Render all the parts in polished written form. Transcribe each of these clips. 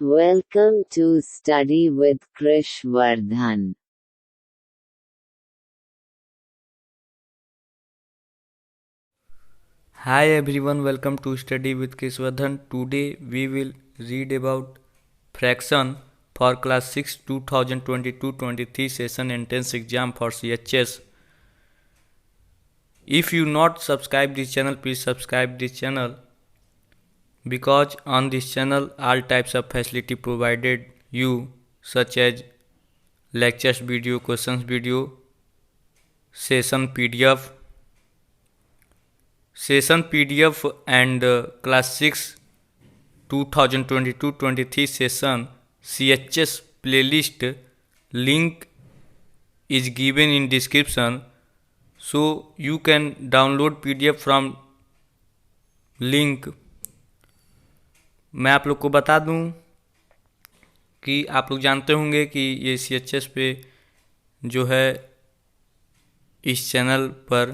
Welcome to Study with Krish Vardhan. Hi everyone, welcome to Study with Keswardhan. Today we will read about fraction for class 6 2022-23 session entrance exam for CHS. If you not subscribe this channel, please subscribe this channel because on this channel all types of facility provided you such as lectures video, questions video, session PDF, and class 6 2022-23 session CHS playlist link is given in description, so you can download PDF from link. मैं आप लोग को बता दूं कि आप लोग जानते होंगे कि ये CHS पे जो है इस चैनल पर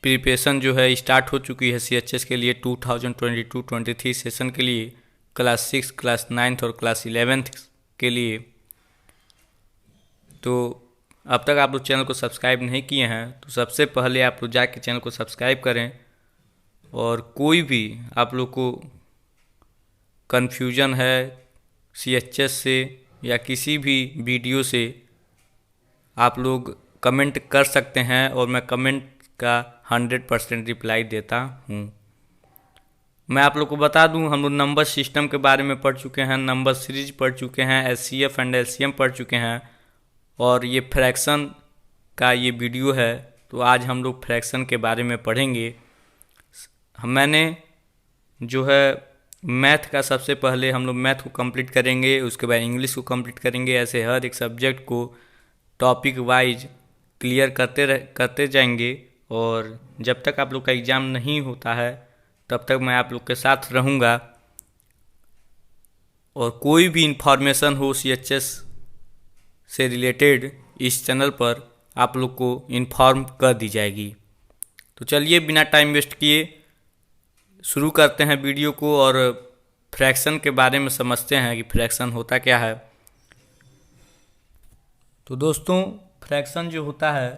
प्रिपरेशन जो है स्टार्ट हो चुकी है CHS के लिए 2022-23 सेशन के लिए, क्लास 6, क्लास 9 और क्लास 11 के लिए। तो अब तक आप लोग चैनल को सब्सक्राइब नहीं किए हैं तो सबसे पहले आप लोग जाके चैनल को सब्सक्राइब करें, और कोई भी आप लोग को कन्फ्यूजन है CHS से या किसी भी वीडियो से आप लोग कमेंट कर सकते हैं और मैं कमेंट का 100% रिप्लाई देता हूँ। मैं आप लोग को बता दूँ, हम लोग नंबर सिस्टम के बारे में पढ़ चुके हैं, नंबर सीरीज पढ़ चुके हैं, HCF एंड LCM पढ़ चुके हैं, और ये फ्रैक्शन का ये वीडियो है तो आज हम लोग फ्रैक्शन के बारे में पढ़ेंगे। मैंने जो है मैथ का सबसे पहले हम लोग मैथ को कंप्लीट करेंगे, उसके बाद इंग्लिश को कंप्लीट करेंगे, ऐसे हर एक सब्जेक्ट को टॉपिक वाइज क्लियर करते जाएंगे। और जब तक आप लोग का एग्ज़ाम नहीं होता है तब तक मैं आप लोग के साथ रहूँगा, और कोई भी इंफॉर्मेशन हो CHS से रिलेटेड इस चैनल पर आप लोग को इन्फॉर्म कर दी जाएगी। तो चलिए बिना टाइम वेस्ट किए शुरू करते हैं वीडियो को और फ्रैक्शन के बारे में समझते हैं कि फ्रैक्शन होता क्या है। तो दोस्तों, फ्रैक्शन जो होता है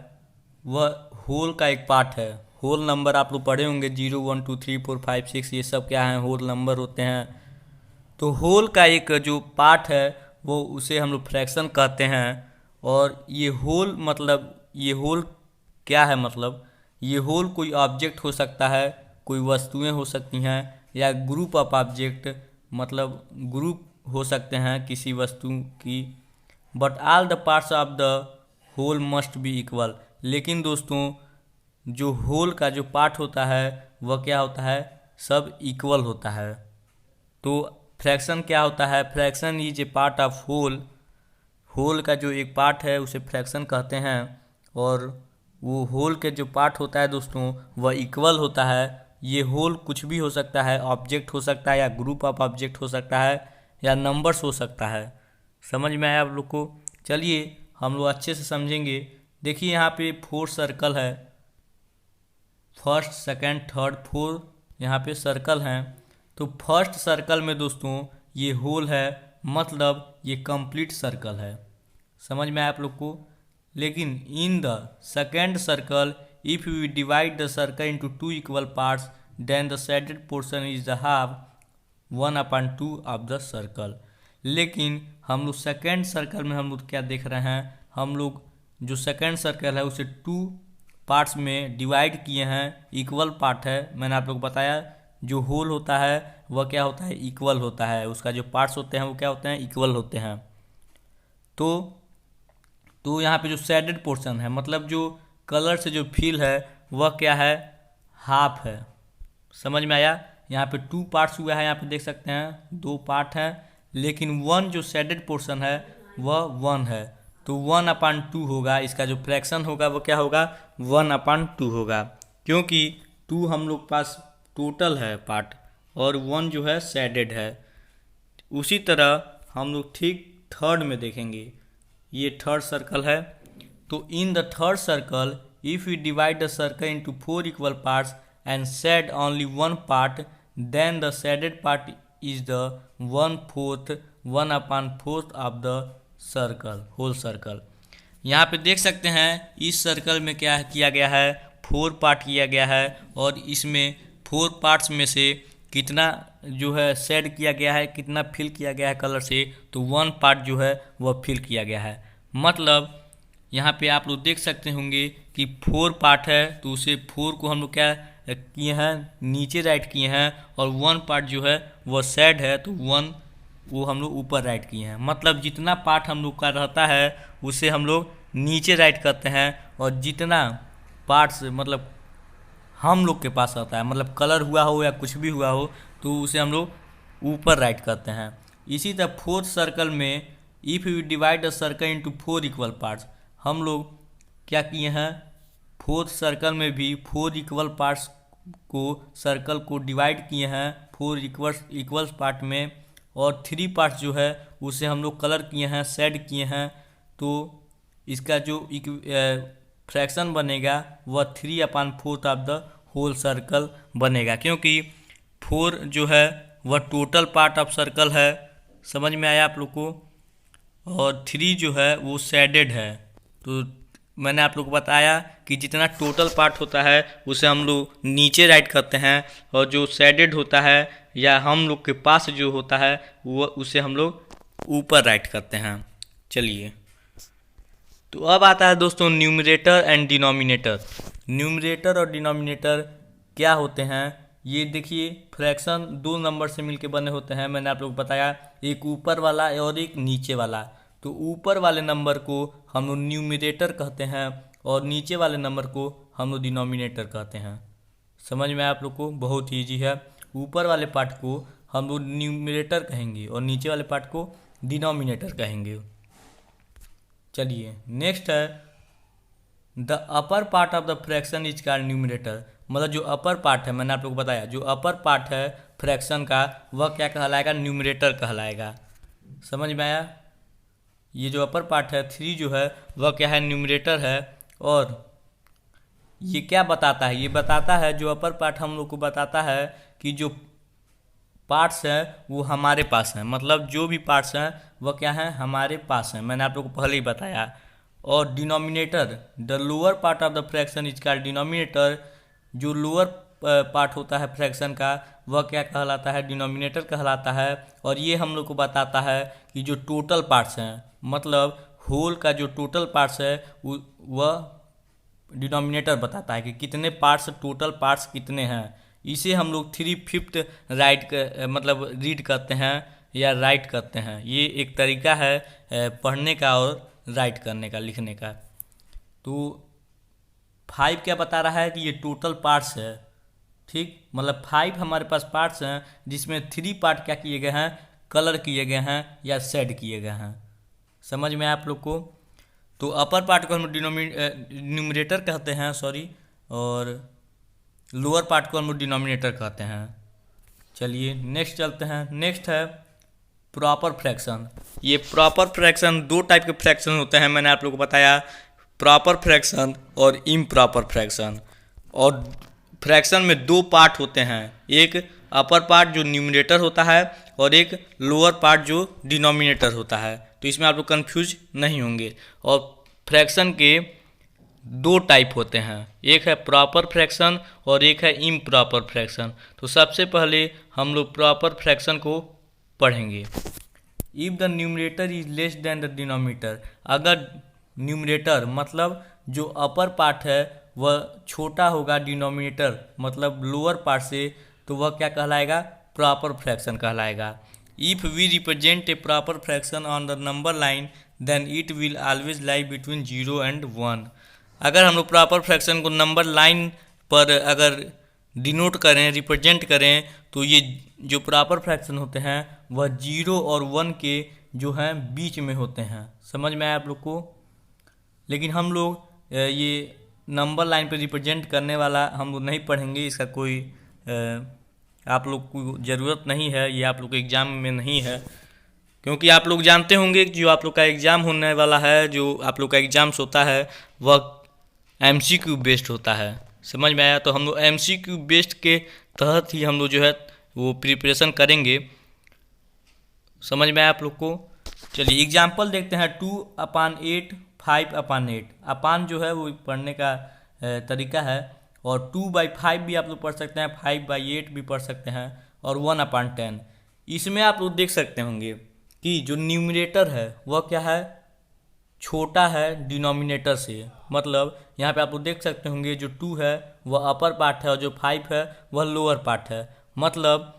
वह होल का एक पार्ट है। होल नंबर आप लोग पढ़े होंगे, 0, 1, 2, 3, 4, 5, 6, ये सब क्या है, होल नंबर होते हैं। तो होल का एक जो पार्ट है वो उसे हम लोग फ्रैक्शन कहते हैं। और ये होल मतलब ये होल क्या है, मतलब ये होल कोई ऑब्जेक्ट हो सकता है, कोई वस्तुएं हो सकती हैं, या ग्रुप ऑफ ऑब्जेक्ट मतलब ग्रुप हो सकते हैं किसी वस्तु की। But all the parts of the whole must be equal. लेकिन दोस्तों, जो होल का जो पार्ट होता है वह क्या होता है, सब इक्वल होता है। तो फ्रैक्शन क्या होता है, fraction is a part of whole. Whole का जो एक पार्ट है उसे फ्रैक्शन कहते हैं, और वो होल के जो पार्ट होता है दोस्तों वह इक्वल होता है। ये होल कुछ भी हो सकता है, ऑब्जेक्ट हो सकता है, या ग्रुप ऑफ ऑब्जेक्ट हो सकता है, या नंबर्स हो सकता है। समझ में आया आप लोग को? चलिए हम लोग अच्छे से समझेंगे। देखिए यहाँ पे 4 सर्कल है, फर्स्ट, सेकंड, थर्ड, 4 यहाँ पे सर्कल हैं। तो फर्स्ट सर्कल में दोस्तों ये होल है, मतलब ये कंप्लीट सर्कल है। समझ में आया आप लोग को? लेकिन in the second circle if we divide the circle into 2 equal parts then the shaded portion is the half 1/2 of the circle. लेकिन हम लोग सेकेंड सर्कल में हम लोग क्या देख रहे हैं, हम लोग जो सेकेंड सर्कल है उसे 2 पार्ट्स में डिवाइड किए हैं, इक्वल पार्ट है। मैंने आप लोग को बताया जो होल होता है वह क्या होता है, इक्वल होता है, उसका जो पार्ट्स होते हैं वो क्या होते हैं, इक्वल होते हैं। तो यहाँ पे जो शेडेड पोर्शन है मतलब जो कलर से जो फील है वह क्या है, हाफ है। समझ में आया? यहाँ पे 2 पार्ट्स हुआ है, यहाँ पे देख सकते हैं 2 पार्ट हैं, लेकिन 1 जो शेडेड पोर्शन है वह 1 है। तो 1/2 होगा, इसका जो फ्रैक्शन होगा वो क्या होगा, 1/2 होगा, क्योंकि 2 हम लोग पास टोटल है पार्ट और 1 जो है शेडेड है। उसी तरह हम लोग ठीक थर्ड में देखेंगे, ये थर्ड सर्कल है। तो in the third circle if we divide the circle into 4 equal parts and shade only 1 part then the shaded part is the 1/4 of the circle, whole circle. यहाँ पे देख सकते हैं इस सर्कल में क्या किया गया है, 4 पार्ट किया गया है और इसमें 4 पार्ट्स में से कितना जो है शेड किया गया है, कितना फिल किया गया है कलर से, तो 1 पार्ट जो है वह फिल किया गया है। मतलब यहाँ पे आप लोग देख सकते होंगे कि 4 पार्ट है तो उसे 4 को हम लोग क्या किए हैं, नीचे राइट किए हैं और 1 पार्ट जो है वह शेड है तो 1 वो हम लोग ऊपर राइट किए हैं। मतलब जितना पार्ट हम लोग का रहता है उसे हम लोग नीचे राइट करते हैं और जितना पार्ट्स मतलब हम लोग के पास आता है, मतलब कलर हुआ हो या कुछ भी हुआ हो, तो उसे हम लोग ऊपर राइट करते हैं। इसी तरह 4th सर्कल में if you divide the circle into 4 equal parts, हम लोग क्या किए हैं, 4th सर्कल में भी 4 इक्वल पार्ट्स को सर्कल को डिवाइड किए हैं 4 इक्वल्स पार्ट में, और 3 पार्ट्स जो है उसे हम लोग कलर किए हैं, शेड किए हैं। तो इसका जो फ्रैक्शन बनेगा वह 3/4 ऑफ द होल सर्कल बनेगा, क्योंकि 4 जो है वह टोटल पार्ट ऑफ सर्कल है, समझ में आया आप लोग को, और 3 जो है वो शेडेड है। तो मैंने आप लोग को बताया कि जितना टोटल पार्ट होता है उसे हम लोग नीचे राइट करते हैं और जो शेडेड होता है या हम लोग के पास जो होता है वो उसे हम लोग ऊपर राइट करते हैं। चलिए, तो अब आता है दोस्तों न्यूमरेटर एंड डिनोमिनेटर। न्यूमरेटर और डिनोमिनेटर क्या होते हैं, ये देखिए फ्रैक्शन 2 नंबर से मिलके बने होते हैं। मैंने आप लोग को बताया एक ऊपर वाला और एक नीचे वाला। तो ऊपर वाले नंबर को हम लोग न्यूमरेटर कहते हैं और नीचे वाले नंबर को हम लोग डिनोमिनेटर कहते हैं। समझ में आप लोग को, बहुत ही ईजी है। ऊपर वाले पार्ट को हम लोग न्यूमरेटर कहेंगे और नीचे वाले पार्ट को डिनोमिनेटर कहेंगे। चलिए नेक्स्ट है the upper part of the fraction is called numerator. मतलब जो अपर पार्ट है, मैंने आप लोग को बताया जो अपर पार्ट है फ्रैक्शन का वह क्या कहलाएगा, न्यूमरेटर कहलाएगा। समझ में आया, ये जो अपर पार्ट है 3 जो है वह क्या है, न्यूमरेटर है। और ये क्या बताता है, ये बताता है जो अपर पार्ट हम लोग को बताता है कि जो पार्ट्स हैं वो हमारे पास हैं, मतलब जो भी पार्ट्स हैं वह क्या हैं, हमारे पास हैं। मैंने आप लोग को पहले ही बताया। और denominator the lower part of the fraction is called denominator. जो लोअर पार्ट होता है फ्रैक्शन का वह क्या कहलाता है, डिनोमिनेटर कहलाता है। और ये हम लोग को बताता है कि जो टोटल पार्ट्स हैं, मतलब होल का जो टोटल पार्ट्स है वह डिनोमिनेटर बताता है कि कितने पार्ट्स, टोटल पार्ट्स कितने हैं। इसे हम लोग 3/5 मतलब रीड करते हैं या राइट करते हैं। ये एक तरीका है पढ़ने का और राइट करने का, लिखने का। तो 5 क्या बता रहा है कि ये टोटल पार्ट्स है, ठीक। मतलब 5 हमारे पास पार्ट्स हैं जिसमें 3 पार्ट क्या किए गए हैं, कलर किए गए हैं या शेड किए गए हैं। समझ में आप लोग को। तो अपर पार्ट को हम न्यूमरेटर कहते हैं, सॉरी, और लोअर पार्ट को हम लोग डिनोमिनेटर कहते हैं। चलिए नेक्स्ट चलते हैं। नेक्स्ट है प्रॉपर फ्रैक्शन। ये प्रॉपर फ्रैक्शन 2 टाइप के फ्रैक्शन होते हैं, मैंने आप लोग को बताया, प्रॉपर फ्रैक्शन और इम्प्रॉपर फ्रैक्शन। और फ्रैक्शन में 2 पार्ट होते हैं, एक अपर पार्ट जो न्यूमरेटर होता है और एक लोअर पार्ट जो डिनोमिनेटर होता है। तो इसमें आप लोग कन्फ्यूज नहीं होंगे। और फ्रैक्शन के 2 टाइप होते हैं, एक है प्रॉपर फ्रैक्शन और एक है इम्प्रॉपर फ्रैक्शन। तो सबसे पहले हम लोग प्रॉपर फ्रैक्शन को पढ़ेंगे। If the numerator is less than the denominator, अगर न्यूमरेटर मतलब जो अपर पार्ट है वह छोटा होगा डिनोमिनेटर मतलब लोअर पार्ट से, तो वह क्या कहलाएगा, प्रॉपर फ्रैक्शन कहलाएगा। If we represent a proper fraction on the number line then it will always lie between 0 and 1। अगर हम लोग प्रॉपर फ्रैक्शन को नंबर लाइन पर अगर डिनोट करें, रिप्रेजेंट करें, तो ये जो प्रॉपर फ्रैक्शन होते हैं वह 0 और 1 के जो हैं बीच में होते हैं। समझ में आया आप लोग को। लेकिन हम लोग ये नंबर लाइन पर रिप्रेजेंट करने वाला हम लोग नहीं पढ़ेंगे, इसका कोई आप लोग को ज़रूरत नहीं है, ये आप लोग के एग्ज़ाम में नहीं है। क्योंकि आप लोग जानते होंगे कि जो आप लोग का एग्ज़ाम होने वाला है, जो आप लोग का एग्ज़ाम्स होता है वह MCQ बेस्ड होता है। समझ में आया। तो हम लोग MCQ बेस्ड के तहत ही हम लोग जो है वो प्रिपरेशन करेंगे। समझ में आया आप लोग को। चलिए एग्जाम्पल देखते हैं। 2/8, 5/8। अपान जो है वो पढ़ने का तरीका है, और 2/5 भी आप लोग पढ़ सकते हैं, 5/8 भी पढ़ सकते हैं, और 1/10। इसमें आप लोग देख सकते होंगे कि जो न्यूमरेटर है वह क्या है, छोटा है डिनोमिनेटर से। मतलब यहाँ पे आप लोग देख सकते होंगे जो 2 है वह अपर पार्ट है, और जो 5 है वह लोअर पार्ट है। मतलब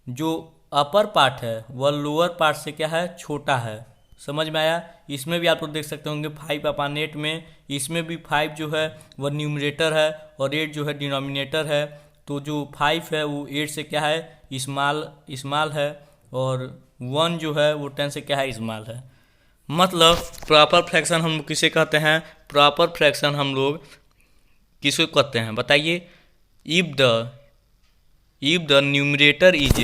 जो अपर पार्ट है वह लोअर पार्ट से क्या है, छोटा है। समझ में आया। इसमें भी आप लोग देख सकते होंगे 5/8 में, इसमें भी 5 जो है वह न्यूमरेटर है और 8 जो है डिनोमिनेटर है। तो जो 5 है वो 8 से क्या है, स्मॉल है, और 1 जो है वो 10 से क्या है, स्मॉल है। मतलब प्रॉपर फ्रैक्शन हम लोग किसे कहते हैं, प्रॉपर फ्रैक्शन हम लोग किसको कहते हैं बताइए। If the numerator is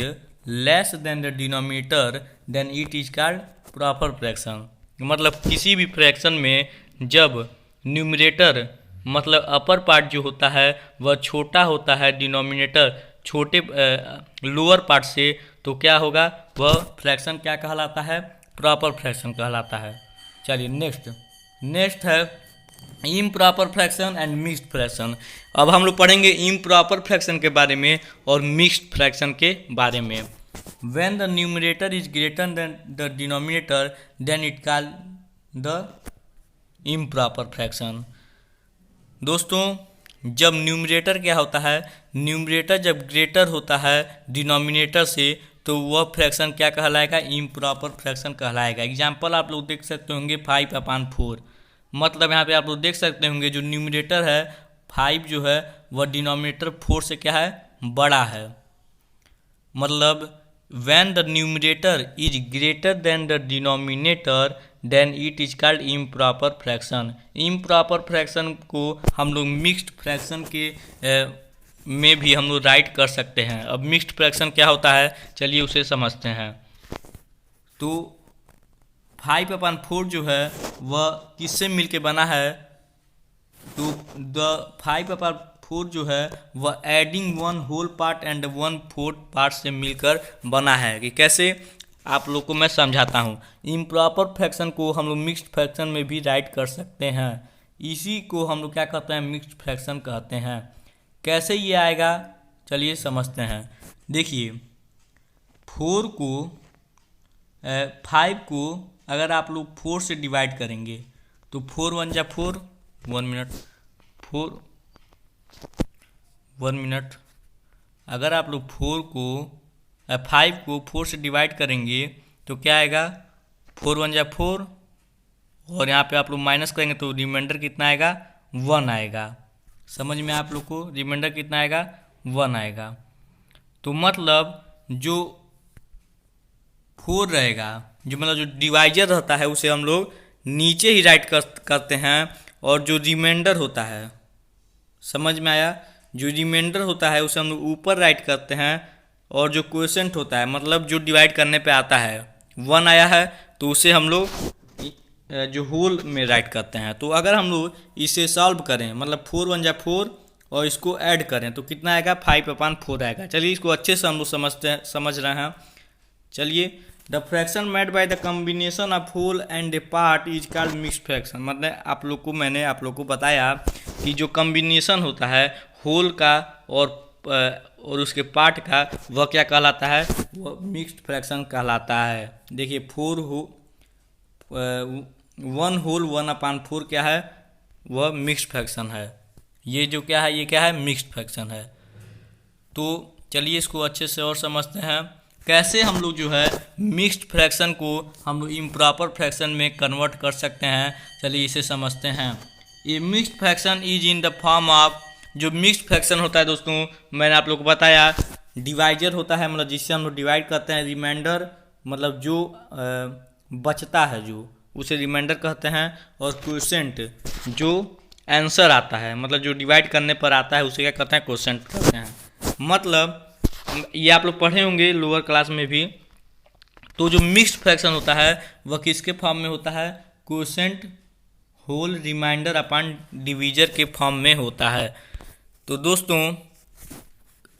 less than the denominator then it is called proper fraction. मतलब किसी भी फ्रैक्शन में जब न्यूमरेटर मतलब अपर पार्ट जो होता है वह छोटा होता है डिनोमिनेटर छोटे लोअर पार्ट से, तो क्या होगा, वह फ्रैक्शन क्या कहलाता है, प्रॉपर फ्रैक्शन कहलाता है। चलिए नेक्स्ट है improper fraction and mixed fraction. अब हम लोग पढ़ेंगे इम्प्रॉपर फ्रैक्शन के बारे में और मिक्स्ड फ्रैक्शन के बारे में। When the numerator is greater than the denominator then it call the improper fraction. दोस्तों जब न्यूमरेटर क्या होता है, न्यूमरेटर जब ग्रेटर होता है डिनोमिनेटर से, तो वह फ्रैक्शन क्या कहलाएगा, इम्प्रॉपर फ्रैक्शन कहलाएगा। एग्जाम्पल आप लोग देख सकते होंगे 5/4। मतलब यहाँ पे आप लोग देख सकते होंगे जो न्यूमरेटर है 5 जो है वह डिनोमिनेटर 4 से क्या है, बड़ा है। मतलब when the numerator is greater than the denominator then it is called improper fraction। improper fraction को हम लोग mixed fraction के में भी हम लोग राइट कर सकते हैं। अब मिक्स्ड फ्रैक्शन क्या होता है, चलिए उसे समझते हैं। तो 5/4 जो है वह किससे मिलके बना है, तो द 5/4 जो है वह adding 1 whole part and 1/4 part से मिलकर बना है। कि कैसे, आप लोग को मैं समझाता हूँ। इम्प्रॉपर फ्रैक्शन को हम लोग मिक्स्ड फ्रैक्शन में भी राइट कर सकते हैं। इसी को हम लोग क्या कहते हैं, मिक्स्ड फ्रैक्शन कहते हैं। कैसे ये आएगा, चलिए समझते हैं। देखिए 5 को अगर आप लोग 4 से डिवाइड करेंगे तो 4 1 जा 4, 1 मिनट। अगर आप लोग 5 को 4 से डिवाइड करेंगे तो क्या आएगा, 4 1 जा 4, और यहाँ पे आप लोग माइनस करेंगे तो रिमाइंडर कितना आएगा, 1 आएगा। समझ में आप लोग को, रिमाइंडर कितना आएगा, 1 आएगा। तो मतलब जो 4 रहेगा, जो मतलब जो डिवाइजर रहता है उसे हम लोग नीचे ही राइट करते हैं, और जो रिमाइंडर होता है, समझ में आया, जो रिमाइंडर होता है उसे हम लोग ऊपर राइट करते हैं, और जो क्वोशेंट होता है मतलब जो डिवाइड करने पे आता है 1 आया है तो उसे हम लोग जो होल में राइट करते हैं। तो अगर हम लोग इसे सॉल्व करें, मतलब 4 1 जा 4 और इसको ऐड करें तो कितना आएगा, 5/4 आएगा। चलिए इसको अच्छे से हम लोग समझ रहे हैं। चलिए the fraction made by the combination of whole and a part is called mixed fraction. मतलब मैंने आप लोग को बताया कि जो कॉम्बिनेशन होता है होल का और उसके पार्ट का वह क्या कहलाता है, वह मिक्स्ड फ्रैक्शन कहलाता है। देखिए 1 होल 1/4 क्या है, वह मिक्स्ड फ्रैक्शन है। ये जो क्या है, ये क्या है, मिक्स्ड फ्रैक्शन है। तो चलिए इसको अच्छे से और समझते हैं, कैसे हम लोग जो है मिक्स्ड फ्रैक्शन को हम लोग इम्प्रॉपर फ्रैक्शन में कन्वर्ट कर सकते हैं। चलिए इसे समझते हैं। ये mixed fraction is in the form of, जो मिक्स्ड फ्रैक्शन होता है दोस्तों मैंने आप लोग को बताया, डिवाइजर होता है मतलब जिससे हम लोग डिवाइड करते हैं, रिमाइंडर मतलब जो बचता है जो उसे रिमाइंडर कहते हैं, और क्वोशेंट जो आंसर आता है मतलब जो डिवाइड करने पर आता है उसे क्या कहते हैं, क्वोशेंट कहते हैं। मतलब ये आप लोग पढ़े होंगे लोअर क्लास में भी। तो जो मिक्स्ड फ्रैक्शन होता है वह किसके फॉर्म में होता है, quotient whole remainder upon divisor के फॉर्म में होता है। तो दोस्तों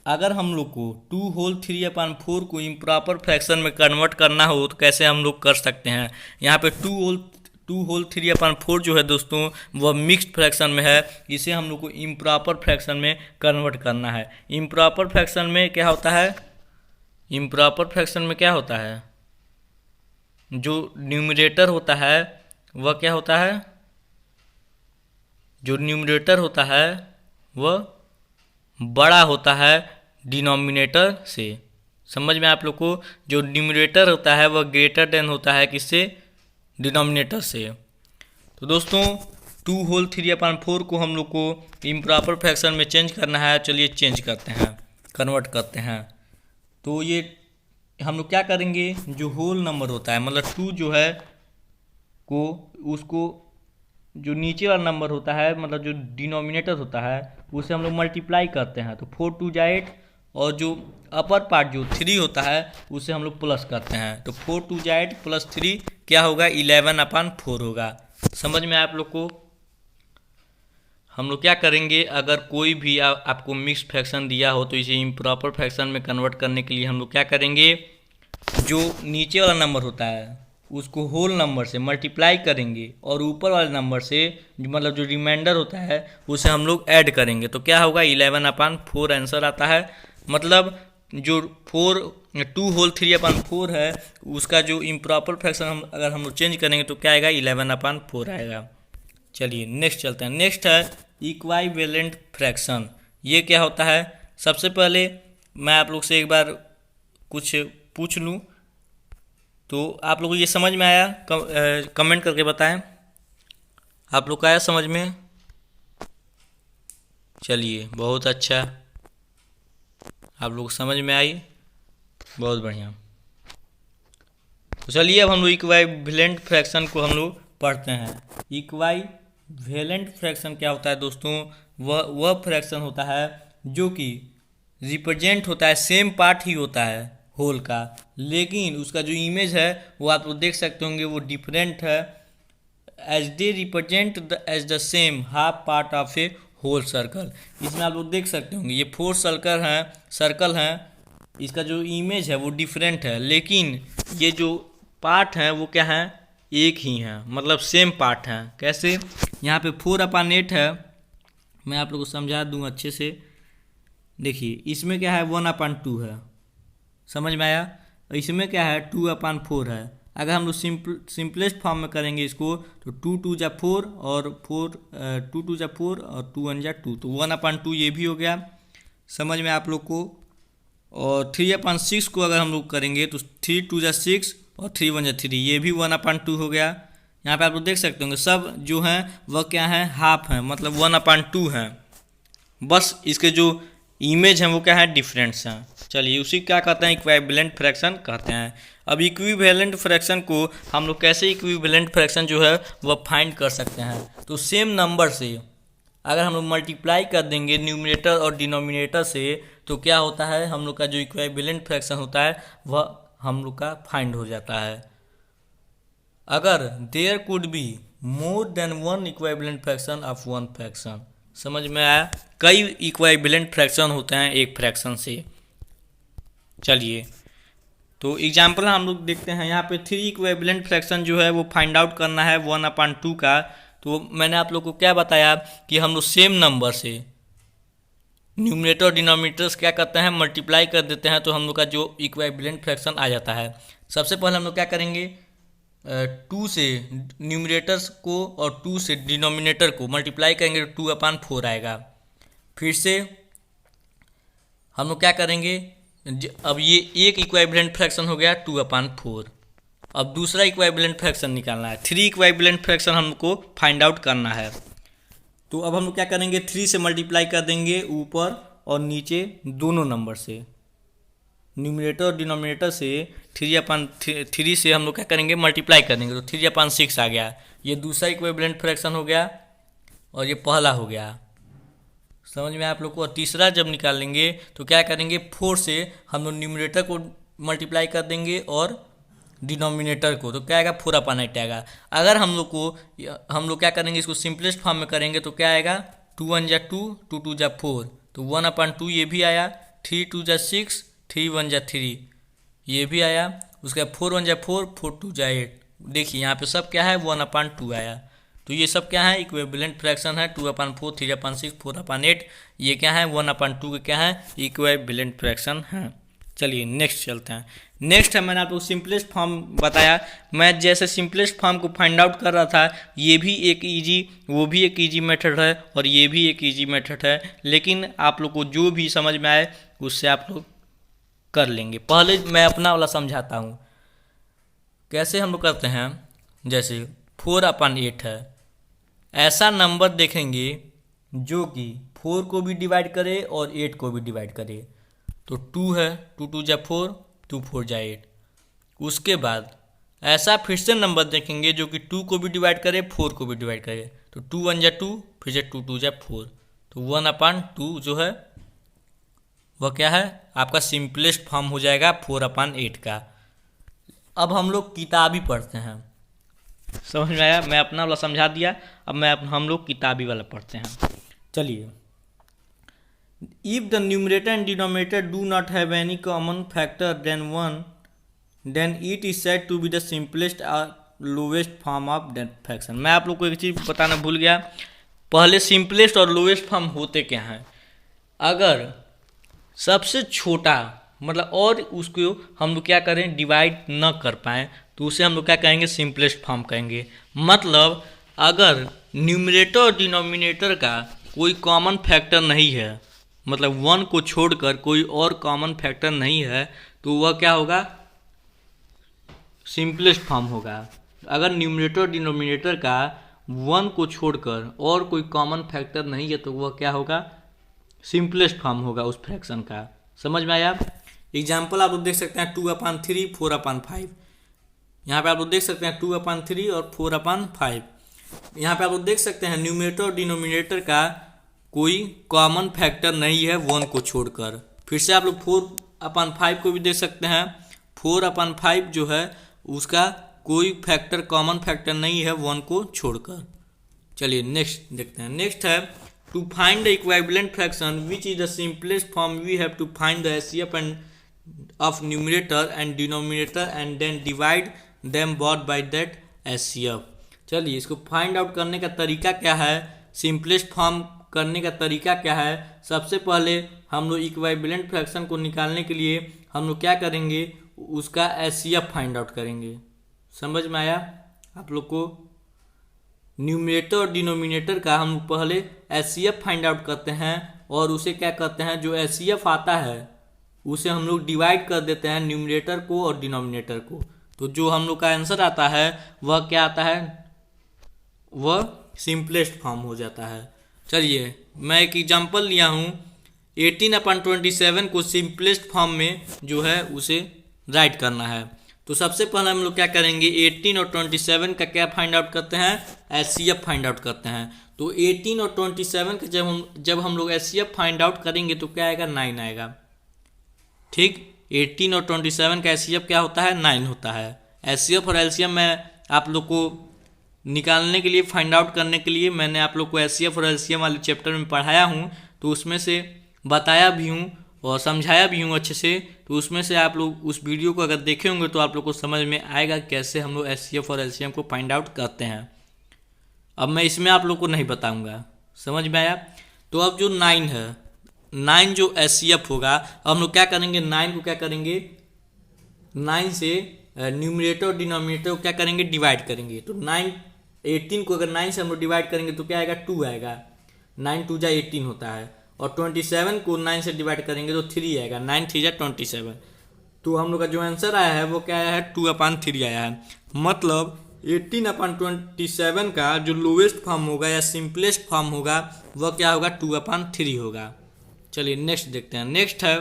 अगर हम लोग को 2 होल 3/4 को इम्प्रॉपर फ्रैक्शन में कन्वर्ट करना हो तो कैसे हम लोग कर सकते हैं। यहाँ पे 2 होल 3/4 जो है दोस्तों वह मिक्स्ड फ्रैक्शन में है, इसे हम लोग को इम्प्रॉपर फ्रैक्शन में कन्वर्ट करना है। इम्प्रॉपर फ्रैक्शन में क्या होता है, इम्प्रॉपर फ्रैक्शन में क्या होता है, जो न्यूमरेटर होता है वह क्या होता है, जो न्यूमरेटर होता है वह बड़ा होता है डिनोमिनेटर से। समझ में आप लोग को, जो न्यूमरेटर होता है वह ग्रेटर देन होता है किससे, डिनोमिनेटर से। तो दोस्तों 2 होल 3/4 को हम लोग को इम्प्रॉपर फ्रैक्शन में चेंज करना है। चलिए चेंज करते हैं, कन्वर्ट करते हैं। तो ये हम लोग क्या करेंगे, जो होल नंबर होता है मतलब 2 जो है को उसको जो नीचे वाला नंबर होता है मतलब जो डिनोमिनेटर होता है उसे हम लोग मल्टीप्लाई करते हैं। तो 4 2 जा 8 और जो अपर पार्ट जो 3 होता है उसे हम लोग प्लस करते हैं। तो 4 2 जा 8 + 3 क्या होगा, 11/4 होगा। समझ में आप लोग को। हम लोग क्या करेंगे, अगर कोई भी आपको मिक्स फ्रैक्शन दिया हो तो इसे इम्प्रॉपर फ्रैक्शन में कन्वर्ट करने के लिए हम लोग क्या करेंगे, जो नीचे वाला नंबर होता है उसको होल नंबर से मल्टीप्लाई करेंगे और ऊपर वाले नंबर से मतलब जो रिमाइंडर होता है उसे हम लोग ऐड करेंगे। तो क्या होगा, 11/4 आंसर आता है। मतलब जो 2 होल 3/4 है उसका जो इम्प्रॉपर फ्रैक्शन अगर हम लोग चेंज करेंगे तो क्या आएगा, 11/4 आएगा। चलिए नेक्स्ट चलते हैं। नेक्स्ट है इक्वाइवेलेंट फ्रैक्शन। ये क्या होता है, सबसे पहले मैं आप लोग से एक बार कुछ पूछ लूँ तो आप लोगों को ये समझ में आया, कमेंट करके बताएं आप लोग का आया समझ में। चलिए बहुत अच्छा, आप लोग समझ में आई, बहुत बढ़िया। तो चलिए अब हम लोग इक्वाइवेलेंट फ्रैक्शन को हम लोग पढ़ते हैं। इक्वाइवेलेंट फ्रैक्शन क्या होता है दोस्तों, वह फ्रैक्शन होता है जो कि रिप्रेजेंट होता है, सेम पार्ट ही होता है होल का, लेकिन उसका जो इमेज है वो आप लोग देख सकते होंगे वो डिफरेंट है, as they represent as the same half part of a whole circle. इसमें आप लोग देख सकते होंगे ये 4 सर्कल हैं, इसका जो इमेज है वो डिफरेंट है, लेकिन ये जो पार्ट हैं वो क्या हैं, एक ही हैं, मतलब सेम पार्ट हैं। कैसे, यहाँ पे 4/8 है, मैं आप लोग को समझा दूँ अच्छे से। देखिए इसमें क्या है, 1/2 है, समझ में आया। इसमें क्या है, 2/4 है। अगर हम लोग सिंपलेस्ट फॉर्म में करेंगे इसको तो 2 2 जा 4 और 2 2 जा 4 और 2 1 जा 2, तो 1/2 ये भी हो गया, समझ में आप लोग को। और 3/6 को अगर हम लोग करेंगे तो 3 2 जा 6 और 3 1 जा 3, ये भी 1/2 हो गया। यहाँ पे आप लोग देख सकते होंगे सब जो हैं वह क्या है, हाफ हैं, मतलब 1/2 हैं, बस इसके जो इमेज हैं वो क्या है, डिफरेंट्स हैं। चलिए उसी क्या कहते हैं, इक्विवेलेंट फ्रैक्शन कहते हैं। अब इक्विवेलेंट फ्रैक्शन को हम लोग कैसे इक्विवेलेंट फ्रैक्शन जो है वह फाइंड कर सकते हैं, तो सेम नंबर से अगर हम लोग मल्टीप्लाई कर देंगे न्यूमरेटर और डिनोमिनेटर से तो क्या होता है, हम लोग का जो इक्विवेलेंट फ्रैक्शन होता है वह हम लोग का फाइंड हो जाता है। अगर there could be more than one equivalent fraction of one fraction, समझ में आया, कई इक्विवेलेंट फ्रैक्शन होते हैं एक फ्रैक्शन से। चलिए तो एग्जाम्पल हम लोग देखते हैं। यहाँ पे 3 इक्विवेलेंट फ्रैक्शन जो है वो फाइंड आउट करना है 1/2 का। तो मैंने आप लोग को क्या बताया कि हम लोग सेम नंबर से न्यूमरेटर और डिनोमिनेटर्स क्या करते हैं, मल्टीप्लाई कर देते हैं, तो हम लोग का जो इक्विवेलेंट फ्रैक्शन आ जाता है। सबसे पहले हम लोग क्या करेंगे, 2 से न्यूमरेटर्स को और 2 से डिनोमिनेटर को मल्टीप्लाई करेंगे तो 2/4 आएगा। फिर से हम लोग क्या करेंगे, अब ये एक इक्विवेलेंट फ्रैक्शन हो गया 2/4। अब दूसरा इक्विवेलेंट फ्रैक्शन निकालना है, 3 इक्विवेलेंट फ्रैक्शन हमको फाइंड आउट करना है। तो अब हम लोग क्या करेंगे, 3 से मल्टीप्लाई कर देंगे ऊपर और नीचे दोनों नंबर से, न्यूमरेटर और डिनोमिनेटर से 3 से हम लोग क्या करेंगे, मल्टीप्लाई कर देंगे तो 3/6 आ गया। ये दूसरा इक्विवेलेंट फ्रैक्शन हो गया और ये पहला हो गया, समझ में आप लोग को। और तीसरा जब निकालेंगे तो क्या करेंगे, 4 से हम लोग न्यूमरेटर को मल्टीप्लाई कर देंगे और डिनोमिनेटर को, तो क्या आएगा, 4/8 आएगा। अगर हम लोग क्या करेंगे, इसको सिंपलेस्ट फॉर्म में करेंगे तो क्या आएगा, 2 1 जा 2, 2 2 जा 4, तो 1/2 ये भी आया। 3 2 जा 6, 3 1 जा 3, ये भी आया। उसके बाद 4 1 जा 4, 4 2 जा 8। देखिए यहाँ पे सब क्या है 1/2 आया। तो ये सब क्या है इक्विवेलेंट फ्रैक्शन है। 2/4, 3/6, 4/8, ये क्या है 1/2 के क्या है इक्विवेलेंट फ्रैक्शन है। चलिए नेक्स्ट चलते हैं। नेक्स्ट है, मैंने आपको सिंपलेस्ट फॉर्म बताया। मैं जैसे सिंपलेस्ट फॉर्म को फाइंड आउट कर रहा था, ये भी एक इजी, वो भी एक इजी मेथड है और ये भी एक इजी मेथड है, लेकिन आप लोग को जो भी समझ में आए उससे आप लोग कर लेंगे। पहले मैं अपना वाला समझाता हूँ कैसे हम लोग करते हैं। जैसे 4/8 है, ऐसा नंबर देखेंगे जो कि 4 को भी डिवाइड करे और 8 को भी डिवाइड करे। तो 2 है, 2 2 जा 4, 2 4 जा 8। उसके बाद ऐसा फिर से नंबर देखेंगे जो कि 2 को भी डिवाइड करे, 4 को भी डिवाइड करे। तो 2 1 जा 2, फिर से 2 2 जा 4। तो 1/2 जो है वह क्या है आपका सिंपलेस्ट फॉर्म हो जाएगा 4/8 का। अब हम लोग किताबी पढ़ते हैं। समझ में आया? मैं अपना वाला समझा दिया, अब हम लोग किताबी वाला पढ़ते हैं। चलिए, if the numerator and denominator do not have any common factor then 1, then it is said to be the simplest lowest form of that fraction. मैं आप लोग को एक चीज़ बताना भूल गया, पहले सिंपलेस्ट और लोवेस्ट फॉर्म होते क्या हैं। अगर सबसे छोटा मतलब और उसको हम लोग क्या करें डिवाइड न कर पाएँ तो उसे हम लोग क्या कहेंगे सिंपलेस्ट फॉर्म कहेंगे। मतलब अगर न्यूमरेटर और डिनोमिनेटर का कोई कॉमन फैक्टर नहीं है, मतलब 1 को छोड़कर कोई और कॉमन फैक्टर नहीं है, तो वह क्या होगा सिंपलेस्ट फॉर्म होगा। अगर न्यूमरेटर और डिनोमिनेटर का 1 को छोड़कर और कोई कॉमन फैक्टर नहीं है तो वह क्या होगा सिंपलेस्ट फॉर्म होगा उस फ्रैक्शन का। समझ में आया? एग्जाम्पल आप लोग देख सकते हैं 2/3, 4/5। यहाँ पे आप लोग देख सकते हैं 2/3 और 4/5। यहाँ पे आप लोग देख सकते हैं न्यूमरेटर और डिनोमिनेटर का कोई कॉमन फैक्टर नहीं है 1 को छोड़कर। फिर से आप लोग 4/5 को भी देख सकते हैं। 4/5 जो है उसका कोई फैक्टर कॉमन फैक्टर नहीं है 1 को छोड़कर। चलिए नेक्स्ट देखते हैं। नेक्स्ट है to find the equivalent fraction which is the simplest form we have to find the HCF and of numerator and denominator and then divide them both by that HCF. चलिए इसको find out करने का तरीका क्या है, simplest form करने का तरीका क्या है। सबसे पहले हम लोग इक्विवेलेंट फ्रैक्शन को निकालने के लिए हम लोग क्या करेंगे उसका एचसीएफ फाइंड आउट करेंगे। समझ में आया आप लोग को? न्यूमरेटर और डिनोमिनेटर का हम लोग पहले एचसीएफ फाइंड आउट करते हैं और उसे क्या करते हैं जो एचसीएफ आता है उसे हम लोग डिवाइड कर देते हैं न्यूमरेटर को और डिनोमिनेटर को। तो जो हम लोग का आंसर आता है वह क्या आता है, वह सिंपलेस्ट फॉर्म हो जाता है। चलिए मैं एक एग्जांपल लिया हूँ 18/27 को सिंपलेस्ट फॉर्म में जो है उसे राइट करना है। तो सबसे पहले हम लोग क्या करेंगे 18 और 27 का क्या फाइंड आउट करते हैं एचसीएफ फाइंड आउट करते हैं। तो 18 और 27 का जब हम लोग एचसीएफ फाइंड आउट करेंगे तो क्या आएगा 9 आएगा। ठीक, 18 और 27 का एचसीएफ क्या होता है 9 होता है। एचसीएफ और एलसीएम मैं आप लोग को निकालने के लिए फाइंड आउट करने के लिए मैंने आप लोग को एचसीएफ और एलसीएम वाले चैप्टर में पढ़ाया हूँ, तो उसमें से बताया भी हूँ और समझाया भी हूँ अच्छे से। तो उसमें से आप लोग उस वीडियो को अगर देखे होंगे तो आप लोग को समझ में आएगा कैसे हम लोग एचसीएफ और एलसीएम को फाइंड आउट करते हैं। अब मैं इसमें आप लोग को नहीं बताऊंगा। समझ में आया? तो अब जो 9 है 9 जो एचसीएफ होगा, अब हम लोग क्या करेंगे 9 को क्या करेंगे 9 से न्यूमरेटर और डिनोमिनेटर को क्या करेंगे डिवाइड करेंगे। तो 18 को अगर 9 से हम लोग डिवाइड करेंगे तो क्या आएगा 2 आएगा। 9 2 जा 18 होता है। और 27 को 9 से डिवाइड करेंगे तो 3 आएगा। 9 3 जा 27। तो हम लोग का जो आंसर आया है वो क्या आया है 2/3 आया है। मतलब 18/27 का जो लोवेस्ट फॉर्म होगा या सिंपलेस्ट फॉर्म होगा वह क्या होगा 2/3 होगा। चलिए नेक्स्ट देखते हैं। नेक्स्ट है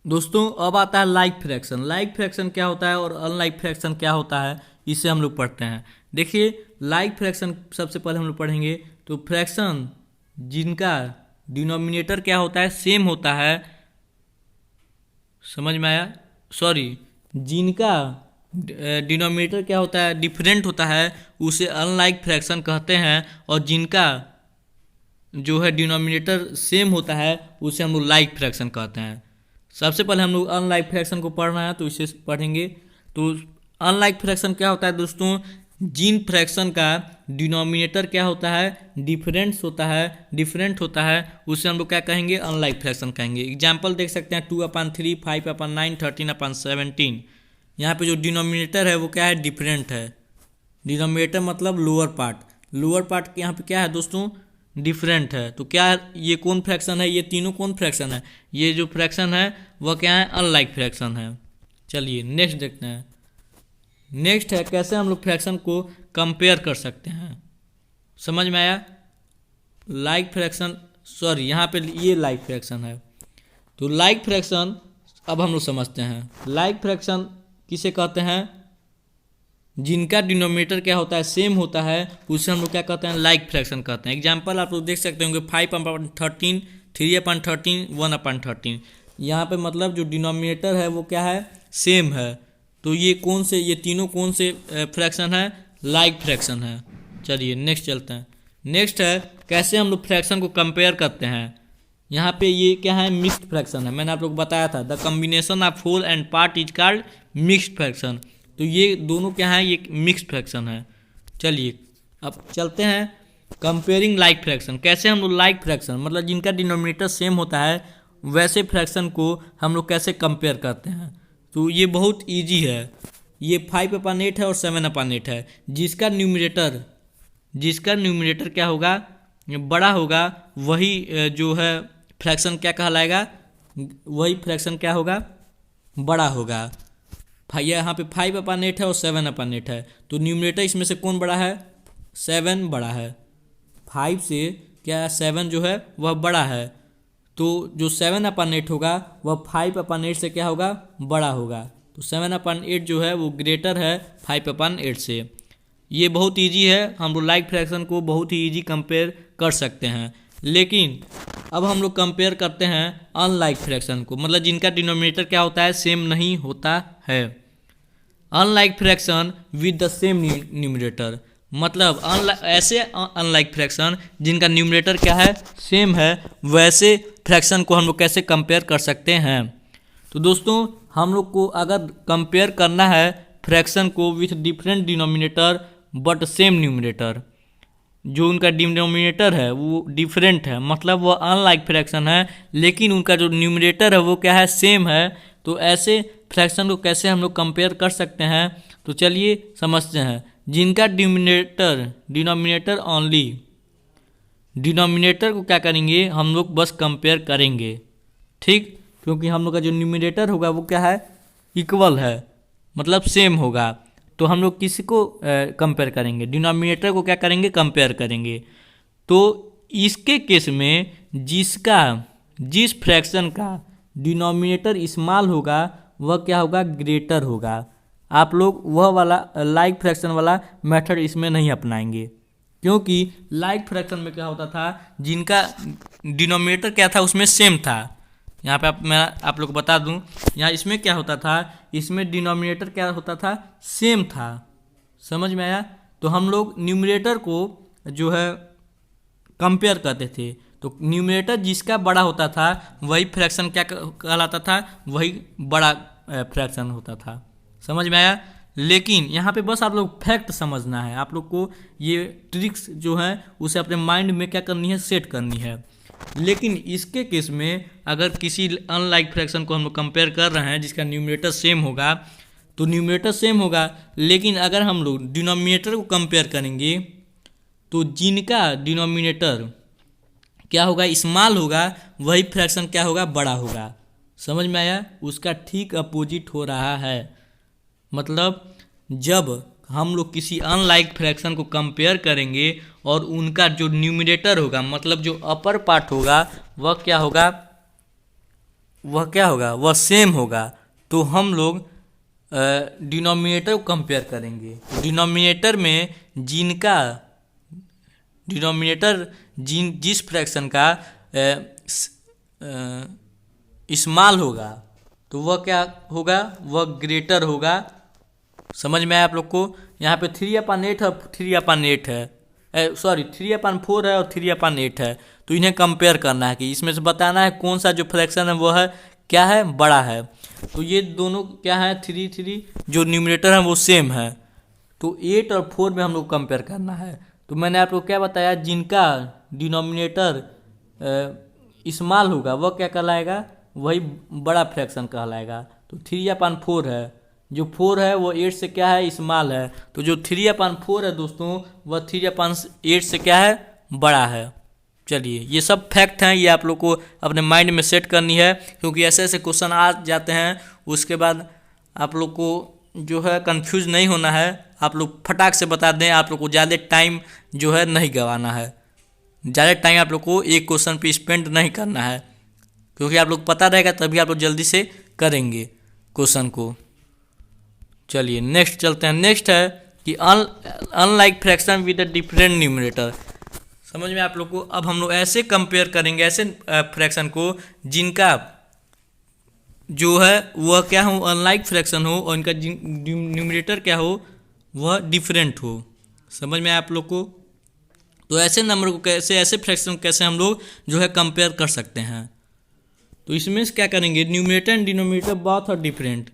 दोस्तों अब आता है लाइक फ्रैक्शन। लाइक फ्रैक्शन क्या होता है और अनलाइक फ्रैक्शन क्या होता है इसे हम लोग पढ़ते हैं। देखिए लाइक फ्रैक्शन सबसे पहले हम लोग पढ़ेंगे। तो फ्रैक्शन जिनका डिनोमिनेटर क्या होता है सेम होता है, समझ में आया, सॉरी जिनका डिनोमिनेटर क्या होता है डिफरेंट होता है उसे अनलाइक फ्रैक्शन कहते हैं। और जिनका जो है डिनोमिनेटर सेम होता है उसे हम लोग लाइक फ्रैक्शन कहते हैं। सबसे पहले हम लोग अनलाइक फ्रैक्शन को पढ़ रहे हैं तो इसे पढ़ेंगे। तो अनलाइक फ्रैक्शन क्या होता है दोस्तों, जिन फ्रैक्शन का डिनोमिनेटर क्या होता है, डिफरेंट होता है उसे हम लोग क्या कहेंगे, अनलाइक फ्रैक्शन कहेंगे। एग्जाम्पल देख सकते हैं 2/3, 5/9, 13/17। यहाँ पे जो डिनोमिनेटर है वो क्या है, डिफरेंट है। डिनोमिनेटर मतलब लोअर पार्ट यहाँ पे क्या है दोस्तों, डिफरेंट है। तो क्या ये कौन फ्रैक्शन है, ये तीनों कौन फ्रैक्शन है, ये जो फ्रैक्शन है वह क्या है, अनलाइक फ्रैक्शन है। चलिए नेक्स्ट देखते हैं। नेक्स्ट है कैसे हम लोग फ्रैक्शन को कंपेयर कर सकते हैं। समझ में आया, लाइक फ्रैक्शन, सॉरी यहाँ पे ये लाइक फ्रैक्शन है। तो लाइक फ्रैक्शन अब हम लोग समझते हैं। लाइक फ्रैक्शन किसे कहते हैं, जिनका डिनोमिनेटर क्या होता है, सेम होता है, उसे हम लोग क्या कहते हैं, लाइक फ्रैक्शन कहते हैं। एग्जाम्पल आप लोग देख सकते होंगे 5/13, 3/13, 1/13। यहाँ पे मतलब जो डिनोमिनेटर है वो क्या है, सेम है। तो ये तीनों कौन से फ्रैक्शन है, लाइक फ्रैक्शन है। चलिए नेक्स्ट चलते हैं। नेक्स्ट है कैसे हम लोग फ्रैक्शन को कंपेयर करते हैं। यहाँ पे ये क्या है, मिक्स्ड फ्रैक्शन है। मैंने आप लोग बताया था the combination of whole and part is called mixed fraction. तो ये दोनों क्या है, ये मिक्स्ड फ्रैक्शन है। चलिए अब चलते हैं कंपेयरिंग लाइक फ्रैक्शन। कैसे हम लोग लाइक फ्रैक्शन मतलब जिनका डिनोमिनेटर सेम होता है वैसे फ्रैक्शन को हम लोग कैसे कंपेयर करते हैं। तो ये बहुत इजी है। ये 5/8 है और 7/8 है। जिसका न्यूमरेटर क्या होगा, बड़ा होगा, वही जो है फ्रैक्शन क्या कहलाएगा, वही फ्रैक्शन क्या होगा, बड़ा होगा। यहाँ पे 5/8 है और 7/8 है। तो न्यूमरेटर इसमें से कौन बड़ा है, 7 बड़ा है। 5 से क्या 7 जो है वह बड़ा है। तो जो 7/8 होगा वह 5/8 से क्या होगा, बड़ा होगा। तो 7/8 जो है वो ग्रेटर है 5/8 से। ये बहुत इजी है, हम लोग लाइक फ्रैक्शन को बहुत ही इजी कंपेयर कर सकते हैं। लेकिन अब हम लोग कंपेयर करते हैं अनलाइक फ्रैक्शन को, मतलब जिनका डिनोमिनेटर क्या होता है, सेम नहीं होता है। Unlike fraction with the same numerator, मतलब ऐसे अनलाइक फ्रैक्शन जिनका न्यूमरेटर क्या है, सेम है, वैसे फ्रैक्शन को हम लोग कैसे कंपेयर कर सकते हैं। तो दोस्तों हम लोग को अगर कंपेयर करना है फ्रैक्शन को with different denominator but same numerator, जो उनका डिनोमिनेटर है वो डिफरेंट है, मतलब वो अनलाइक फ्रैक्शन है, लेकिन उनका जो न्यूमरेटर है वो क्या है, सेम है। तो ऐसे फ्रैक्शन को कैसे हम लोग कंपेयर कर सकते हैं, तो चलिए समझते हैं। जिनका डिनोमिनेटर ओनली, डिनोमिनेटर को क्या करेंगे, हम लोग बस कंपेयर करेंगे, ठीक, क्योंकि हम लोग का जो न्यूमरेटर होगा वो क्या है, इक्वल है, मतलब सेम होगा। तो हम लोग किसी को कंपेयर करेंगे, डिनोमिनेटर को क्या करेंगे, कंपेयर करेंगे। तो इसके केस में जिस फ्रैक्शन का डिनोमिनेटर स्मॉल होगा वह क्या होगा, ग्रेटर होगा। आप लोग वह वाला लाइक फ्रैक्शन वाला मेथड इसमें नहीं अपनाएंगे, क्योंकि लाइक फ्रैक्शन में क्या होता था, जिनका डिनोमिनेटर क्या था उसमें सेम था। यहाँ पे मैं आप लोग को बता दूँ, यहाँ इसमें क्या होता था, इसमें डिनोमिनेटर क्या होता था, सेम था। समझ में आया। तो हम लोग न्यूमरेटर को जो है कंपेयर करते थे। तो न्यूमरेटर जिसका बड़ा होता था वही फ्रैक्शन क्या कहलाता था, वही बड़ा फ्रैक्शन होता था। समझ में आया। लेकिन यहाँ पे बस आप लोग फैक्ट समझना है, आप लोग को ये ट्रिक्स जो है उसे अपने माइंड में क्या करनी है, सेट करनी है। लेकिन इसके केस में अगर किसी अनलाइक फ्रैक्शन को हम लोग कंपेयर कर रहे हैं जिसका न्यूमरेटर सेम होगा, तो न्यूमरेटर सेम होगा, लेकिन अगर हम लोग डिनोमिनेटर को कंपेयर करेंगे तो जिनका डिनोमिनेटर क्या होगा, स्मॉल होगा, वही फ्रैक्शन क्या होगा, बड़ा होगा। समझ में आया। उसका ठीक अपोजिट हो रहा है। मतलब जब हम लोग किसी अनलाइक फ्रैक्शन को कंपेयर करेंगे और उनका जो न्यूमरेटर होगा, मतलब जो अपर पार्ट होगा, वह क्या होगा, वह सेम होगा, तो हम लोग डिनोमिनेटर को कंपेयर करेंगे। डिनोमिनेटर में जिस फ्रैक्शन का स्मॉल होगा तो वह क्या होगा, वह ग्रेटर होगा। समझ में आया आप लोग को। यहाँ पे 3/8 और 3/8 है, सॉरी 3/4 है और 3/8 है। तो इन्हें कंपेयर करना है कि इसमें से बताना है कौन सा जो फ्रैक्शन है वो है क्या है, बड़ा है। तो ये दोनों क्या है, 3 जो न्यूमरेटर है वो सेम है। तो 8 और 4 में हम लोग कंपेयर करना है। तो मैंने आपको क्या बताया, जिनका डिनोमिनेटर स्मॉल होगा वह क्या कहलाएगा, वही बड़ा फ्रैक्शन कहलाएगा। तो 3/4 है, जो 4 है वो 8 से क्या है, स्मॉल है। तो जो 3/4 है दोस्तों वह 3/8 से क्या है, बड़ा है। चलिए ये सब फैक्ट हैं, ये आप लोग को अपने माइंड में सेट करनी है, क्योंकि ऐसे ऐसे क्वेश्चन आ जाते हैं। उसके बाद आप लोग को जो है कंफ्यूज नहीं होना है, आप लोग फटाक से बता दें। आप लोग को ज़्यादा टाइम जो है नहीं गंवाना है, ज़्यादा टाइम आप लोग को एक क्वेश्चन पे स्पेंड नहीं करना है, क्योंकि आप लोग पता रहेगा तभी आप लोग जल्दी से करेंगे क्वेश्चन को। चलिए नेक्स्ट चलते हैं। नेक्स्ट है कि unlike fraction with a different numerator. समझ में आप लोग को। अब हम लोग ऐसे कंपेयर करेंगे ऐसे फ्रैक्शन को जिनका जो है वह क्या हो, अनलाइक फ्रैक्शन हो, और इनका न्यूमरेटर क्या हो, वह डिफरेंट हो। समझ में आप लोग को। तो ऐसे नंबर को कैसे, ऐसे फ्रैक्शन को कैसे हम लोग जो है कंपेयर कर सकते हैं। तो इसमें क्या करेंगे, numerator and denominator both are different.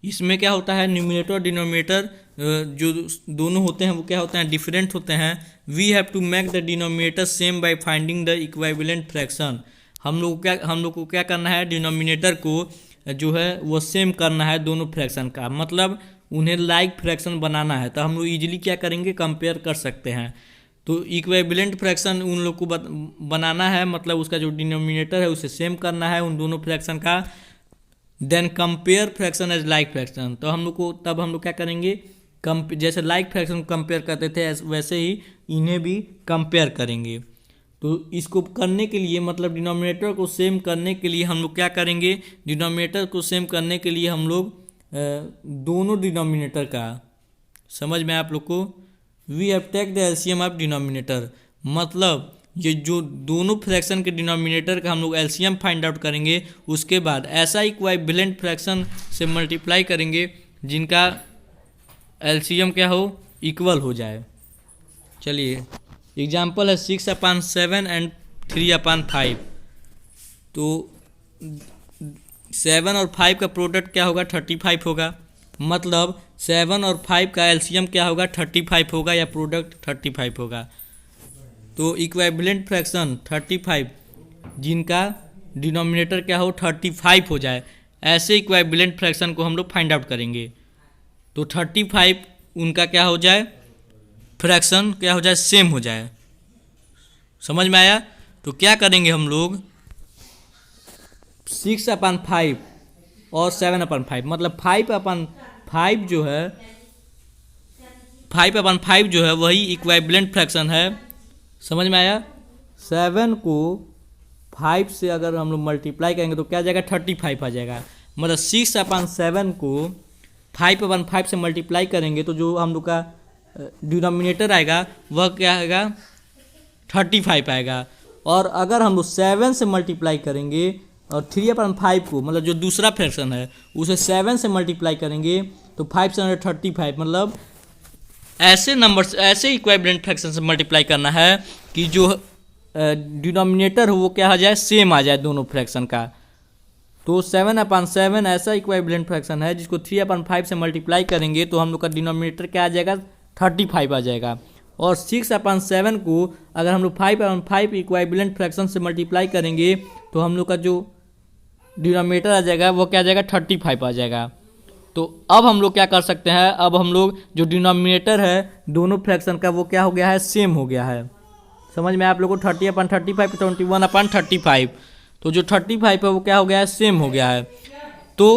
इसमें क्या होता है, न्यूमरेटर और डिनोमिनेटर जो दोनों होते हैं वो क्या होते हैं, डिफरेंट होते हैं। We have to make the denominator same by finding the equivalent fraction. हम लोग को क्या करना है, डिनोमिनेटर को जो है वो सेम करना है दोनों फ्रैक्शन का, मतलब उन्हें लाइक फ्रैक्शन बनाना है। तो हम लोग ईजिली क्या करेंगे, कंपेयर कर सकते हैं। तो इक्विवेलेंट फ्रैक्शन उन लोग को बनाना है, मतलब उसका जो डिनोमिनेटर है उसे सेम करना है उन दोनों फ्रैक्शन का। Then compare fraction as like fraction. तो हम लोग को तब हम लोग क्या करेंगे, जैसे लाइक फ्रैक्शन को कंपेयर करते थे वैसे ही इन्हें भी कंपेयर करेंगे। तो इसको करने के लिए, मतलब डिनोमिनेटर को सेम करने के लिए हम लोग क्या करेंगे, डिनोमिनेटर को सेम करने के लिए हम लोग दोनों डिनोमिनेटर का, समझ में आप लोग को, we have take the LCM of denominator. मतलब ये जो दोनों फ्रैक्शन के डिनोमिनेटर का हम लोग एलसीएम फाइंड आउट करेंगे, उसके बाद ऐसा इक्विवेलेंट फ्रैक्शन से मल्टीप्लाई करेंगे जिनका एलसीएम क्या हो, इक्वल हो जाए। चलिए एग्जाम्पल है 6/7 एंड 3/5। तो 7 और 5 का प्रोडक्ट क्या होगा, 35 होगा। मतलब 7 और 5 का एलसीएम क्या होगा, 35 होगा, या प्रोडक्ट 35 होगा। तो इक्विवेलेंट फ्रैक्शन 35 जिनका डिनोमिनेटर क्या हो, 35 हो जाए, ऐसे इक्विवेलेंट फ्रैक्शन को हम लोग फाइंड आउट करेंगे। तो 35 उनका क्या हो जाए, फ्रैक्शन क्या हो जाए, सेम हो जाए। समझ में आया। तो क्या करेंगे हम लोग, 6/5 और 7/5, मतलब 5/5 जो है, 5/5 जो है वही इक्विवेलेंट फ्रैक्शन है। समझ में आया। 7 को 5 से अगर हम लोग मल्टीप्लाई करेंगे तो क्या आ जाएगा, 35 आ जाएगा। मतलब 6/7 को 5/5 से मल्टीप्लाई करेंगे तो जो हम लोग का डिनोमिनेटर आएगा वह क्या आएगा, 35 आएगा। और अगर हम लोग 7 से मल्टीप्लाई करेंगे और 3/5 को, मतलब जो दूसरा फ्रैक्शन है उसे 7 से मल्टीप्लाई करेंगे तो 5 से 35, मतलब ऐसे नंबर से, ऐसे इक्विवेलेंट फ्रैक्शन से मल्टीप्लाई करना है कि जो डिनोमिनेटर हो वो क्या आ जाए, सेम आ जाए दोनों फ्रैक्शन का। तो 7/7 ऐसा इक्विवेलेंट फ्रैक्शन है जिसको 3/5 से मल्टीप्लाई करेंगे तो हम लोग का डिनोमिनेटर क्या आ जाएगा, 35 आ जाएगा। और 6/7 को अगर हम लोग 5/5 इक्विवेलेंट फ्रैक्शन से मल्टीप्लाई करेंगे तो हम लोग का जो डिनोमिनेटर आ जाएगा वो क्या आ जाएगा, 35 आ जाएगा। तो अब हम लोग क्या कर सकते हैं, अब हम लोग जो डिनोमिनेटर है दोनों फ्रैक्शन का वो क्या हो गया है, सेम हो गया है। समझ में आप लोगों को, 30/35 21/35। तो जो 35 है वो क्या हो गया है, सेम हो गया है। तो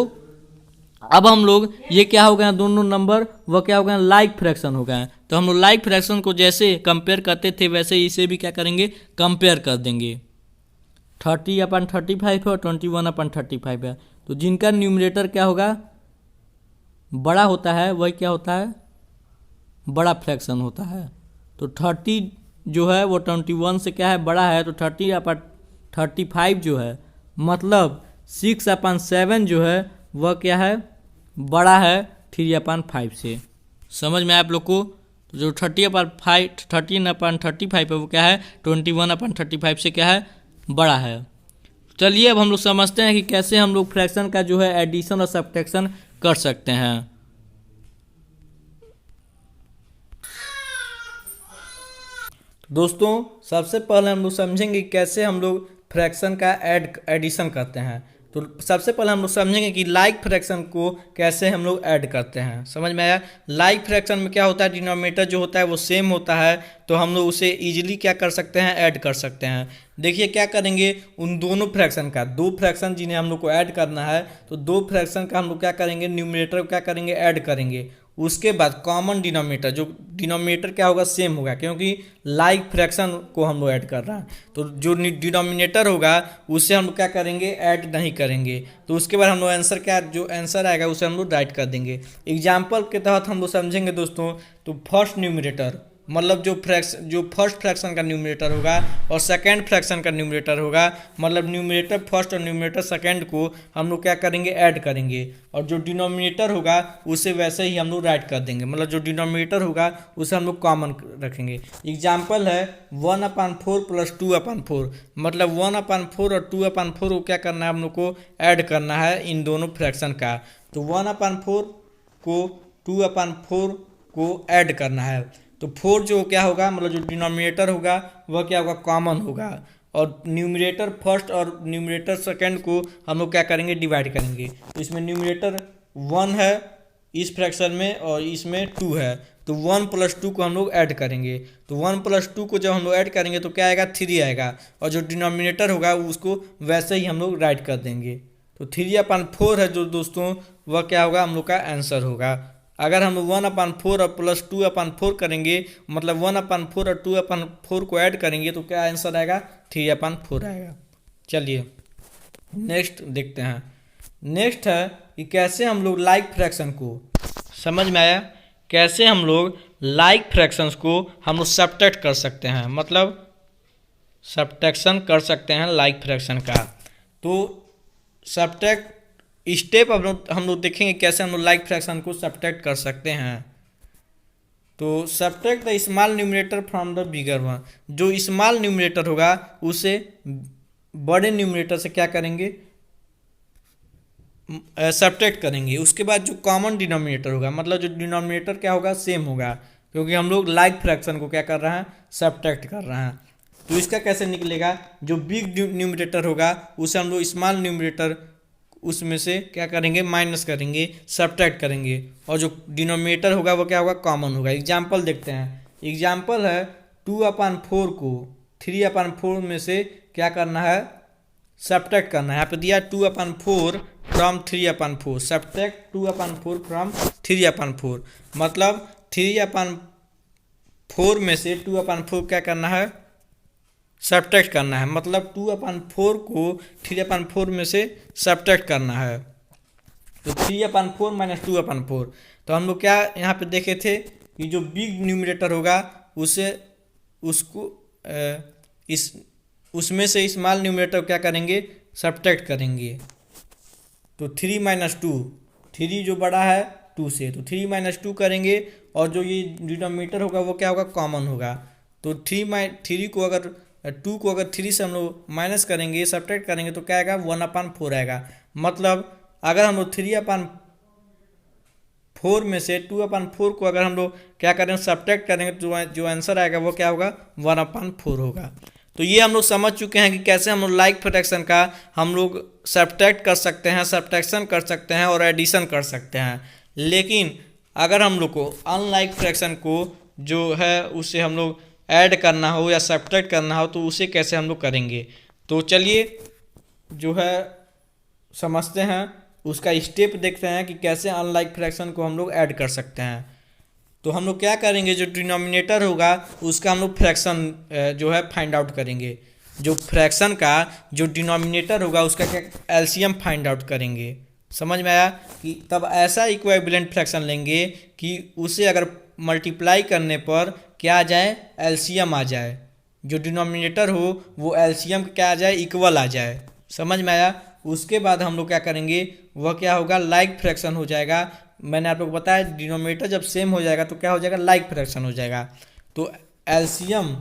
अब हम लोग ये क्या हो गया, दोनों नंबर वो क्या हो गए, लाइक फ्रैक्शन हो गए। तो हम लोग लाइक फ्रैक्शन को जैसे कंपेयर करते थे वैसे ही इसे भी क्या करेंगे, कंपेयर कर देंगे। 30/35 है और 21/35 है। तो जिनका न्यूमरेटर क्या होगा, बड़ा होता है, वही क्या होता है, बड़ा फ्रैक्शन होता है। तो 30 जो है वो 21 से क्या है, बड़ा है। तो 30/35 जो है, मतलब 6/7 जो है वह क्या है, बड़ा है 3/5 से। समझ में आप लोग को। तो जो 13/35 है वो क्या है 21/35 से क्या है बड़ा है। चलिए अब हम लोग समझते हैं कि कैसे हम लोग फ्रैक्शन का जो है एडिशन और सब्ट्रैक्शन कर सकते हैं। दोस्तों सबसे पहले हम लोग समझेंगे कैसे हम लोग फ्रैक्शन का एडिशन करते हैं। तो सबसे पहले हम लोग समझेंगे कि लाइक फ्रैक्शन को कैसे हम लोग ऐड करते हैं। समझ में आया? लाइक फ्रैक्शन में क्या होता है, डिनोमिनेटर जो होता है वो सेम होता है, तो हम लोग उसे इजीली क्या कर सकते हैं, ऐड कर सकते हैं। देखिए क्या करेंगे, उन दोनों फ्रैक्शन का, दो फ्रैक्शन जिन्हें हम लोग को ऐड करना है, तो दो फ्रैक्शन का हम लोग क्या करेंगे, न्यूमरेटर क्या करेंगे, ऐड करेंगे। उसके बाद कॉमन डिनोमिनेटर, जो डिनोमिनेटर क्या होगा, सेम होगा, क्योंकि लाइक फ्रैक्शन को हम लोग ऐड कर रहे हैं। तो जो डिनोमिनेटर होगा उसे हम लोग क्या करेंगे, ऐड नहीं करेंगे। तो उसके बाद हम लोग आंसर क्या, जो आंसर आएगा उसे हम लोग राइट कर देंगे। एग्जाम्पल के तहत हम लोग समझेंगे दोस्तों। तो फर्स्ट न्यूमरेटर मतलब जो फर्स्ट फ्रैक्शन का न्यूमरेटर होगा और सेकंड फ्रैक्शन का न्यूमरेटर होगा, मतलब न्यूमरेटर फर्स्ट और न्यूमरेटर सेकंड को हम लोग क्या करेंगे, ऐड करेंगे, और जो डिनोमिनेटर होगा उसे वैसे ही हम लोग राइट कर देंगे। मतलब जो डिनोमिनेटर होगा उसे हम लोग कॉमन रखेंगे। एग्जाम्पल है 1/4 + 2/4, मतलब 1/4 और 2/4 को क्या करना है, हम लोग को ऐड करना है इन दोनों फ्रैक्शन का। तो 1/4 को 2/4 को ऐड करना है। तो 4 जो क्या होगा, मतलब जो डिनोमिनेटर होगा वह क्या होगा, कॉमन होगा, और न्यूमरेटर फर्स्ट और न्यूमरेटर सेकंड को हम लोग क्या करेंगे, डिवाइड करेंगे। तो इसमें न्यूमरेटर 1 है इस फ्रैक्शन में और इसमें 2 है, तो 1 + 2 को हम लोग ऐड करेंगे। तो 1 + 2 को जब हम लोग ऐड करेंगे तो क्या आएगा, 3 आएगा, और जो डिनोमिनेटर होगा उसको वैसे ही हम लोग राइट कर देंगे। तो 3/4 है जो दोस्तों, वह क्या होगा, हम लोग का आंसर होगा। अगर हम 1/4 और +2/4 करेंगे, मतलब 1/4 और 2/4 को ऐड करेंगे, तो क्या आंसर आएगा, 3/4 आएगा। चलिए नेक्स्ट देखते हैं। नेक्स्ट है कि कैसे हम लोग लाइक फ्रैक्शन को, समझ में आया, कैसे हम लोग लाइक फ्रैक्शंस को हम लोग सब्ट्रैक्ट कर सकते हैं, मतलब सब्ट्रैक्शन कर सकते हैं लाइक फ्रैक्शन का। तो सब्ट्रैक्ट स्टेप अब हम लोग देखेंगे कैसे हम लोग लाइक फ्रैक्शन को सब्ट्रैक्ट कर सकते हैं। तो subtract the small numerator from the bigger one, जो स्मॉल न्यूमरेटर होगा उसे बड़े न्यूमरेटर से क्या करेंगे, सब्ट्रैक्ट करेंगे। उसके बाद जो कॉमन डिनोमिनेटर होगा, मतलब जो डिनोमिनेटर क्या होगा, सेम होगा, क्योंकि हम लोग लाइक फ्रैक्शन को क्या कर रहे हैं, सब्ट्रैक्ट कर रहे हैं। तो इसका कैसे निकलेगा, जो बिग न्यूमरेटर होगा उसे हम लोग स्मॉल न्यूमरेटर उसमें से क्या करेंगे, माइनस करेंगे, सब्ट्रैक्ट करेंगे, और जो डिनोमिनेटर होगा वो क्या होगा, कॉमन होगा। एग्जाम्पल देखते हैं। एग्जाम्पल है 2/4 को 3/4 में से क्या करना है, सब्ट्रैक्ट करना है। यहाँ पे दिया 2/4 फ्रॉम 3/4, सब्ट्रैक्ट 2/4 फ्रॉम 3/4, मतलब 3/4 में से 2/4 क्या करना है, सब्ट्रैक्ट करना है, मतलब 2/4 को 3/4 में से सब्ट्रैक्ट करना है। तो 3/4 - 2/4, तो हम लोग क्या यहाँ पे देखे थे कि जो बिग न्यूमरेटर होगा उसको उसमें से स्मॉल न्यूमरेटर क्या करेंगे, सब्ट्रैक्ट करेंगे। तो 3 - 2, 3 जो बड़ा है 2 से, तो 3 - 2 करेंगे, और जो ये डिनोमिनेटर होगा वो क्या होगा, कॉमन होगा। तो 3 को अगर 2 को अगर 3 से हम लोग माइनस करेंगे, सब्ट्रैक्ट करेंगे, तो क्या आएगा, 1/4 आएगा। मतलब अगर हम लोग 3/4 में से 2/4 को अगर हम लोग क्या करें, सब्ट्रैक्ट करेंगे, तो जो आंसर आएगा वो क्या होगा, 1/4 होगा। तो ये हम लोग समझ चुके हैं कि कैसे हम लोग लाइक फ्रैक्शन का हम लोग सब्ट्रैक्ट कर सकते हैं, सब्ट्रैक्शन कर सकते हैं और एडिशन कर सकते हैं। लेकिन अगर हम लोग को अनलाइक फ्रैक्शन को जो है उसे हम लोग ऐड करना हो या सब्ट्रैक्ट करना हो, तो उसे कैसे हम लोग करेंगे। तो चलिए जो है समझते हैं, उसका स्टेप देखते हैं कि कैसे अनलाइक फ्रैक्शन को हम लोग ऐड कर सकते हैं। तो हम लोग क्या करेंगे, जो डिनोमिनेटर होगा उसका हम लोग फ्रैक्शन जो है फाइंड आउट करेंगे। जो फ्रैक्शन का जो डिनोमिनेटर होगा उसका क्या एलसीएम फाइंड आउट करेंगे। समझ में आया, कि तब ऐसा इक्विवेलेंट फ्रैक्शन लेंगे कि उसे अगर मल्टीप्लाई करने पर क्या आ जाए, एलसीएम आ जाए, जो डिनोमिनेटर हो वो एलसीएम क्या आ जाए, इक्वल आ जाए। समझ में आया। उसके बाद हम लोग क्या करेंगे, वह क्या होगा, लाइक फ्रैक्शन हो जाएगा, मैंने आप लोग को बताया डिनोमिनेटर जब सेम हो जाएगा तो क्या हो जाएगा, लाइक फ्रैक्शन हो जाएगा। तो एलसीएम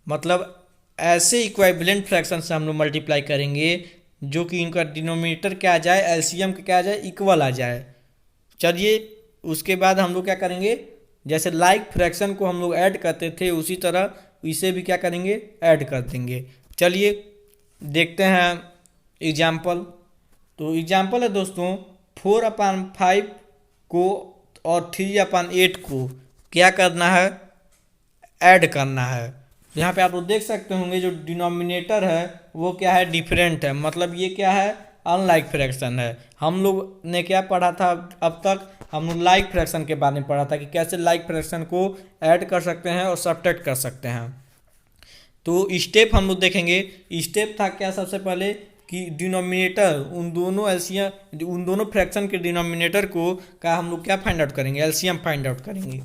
मतलब ऐसे इक्विवेलेंट फ्रैक्शन से हम लोग मल्टीप्लाई करेंगे जो कि इनका डिनोमिनेटर क्या आ जाए, एलसीएम का क्या आ जाए, इक्वल आ जाए। चलिए उसके बाद हम लोग क्या करेंगे, जैसे लाइक फ्रैक्शन को हम लोग ऐड करते थे उसी तरह इसे भी क्या करेंगे, ऐड कर देंगे। चलिए देखते हैं एग्जाम्पल। तो एग्जाम्पल है दोस्तों 4/5 को और 3/8 को क्या करना है, ऐड करना है। तो यहाँ पे आप लोग देख सकते होंगे जो डिनोमिनेटर है वो क्या है, डिफरेंट है, मतलब ये क्या है, अनलाइक फ्रैक्शन है। हम लोग ने क्या पढ़ा था अब तक, हम लोग लाइक फ्रैक्शन के बारे में पढ़ा था कि कैसे लाइक फ्रैक्शन को ऐड कर सकते हैं और सब्ट्रैक्ट कर सकते हैं। तो स्टेप हम लोग देखेंगे। स्टेप था क्या, सबसे पहले कि डिनोमिनेटर उन दोनों एलसीएम उन दोनों फ्रैक्शन के डिनोमिनेटर को का हम लोग क्या फाइंड आउट करेंगे, एलसीएम फाइंड आउट करेंगे।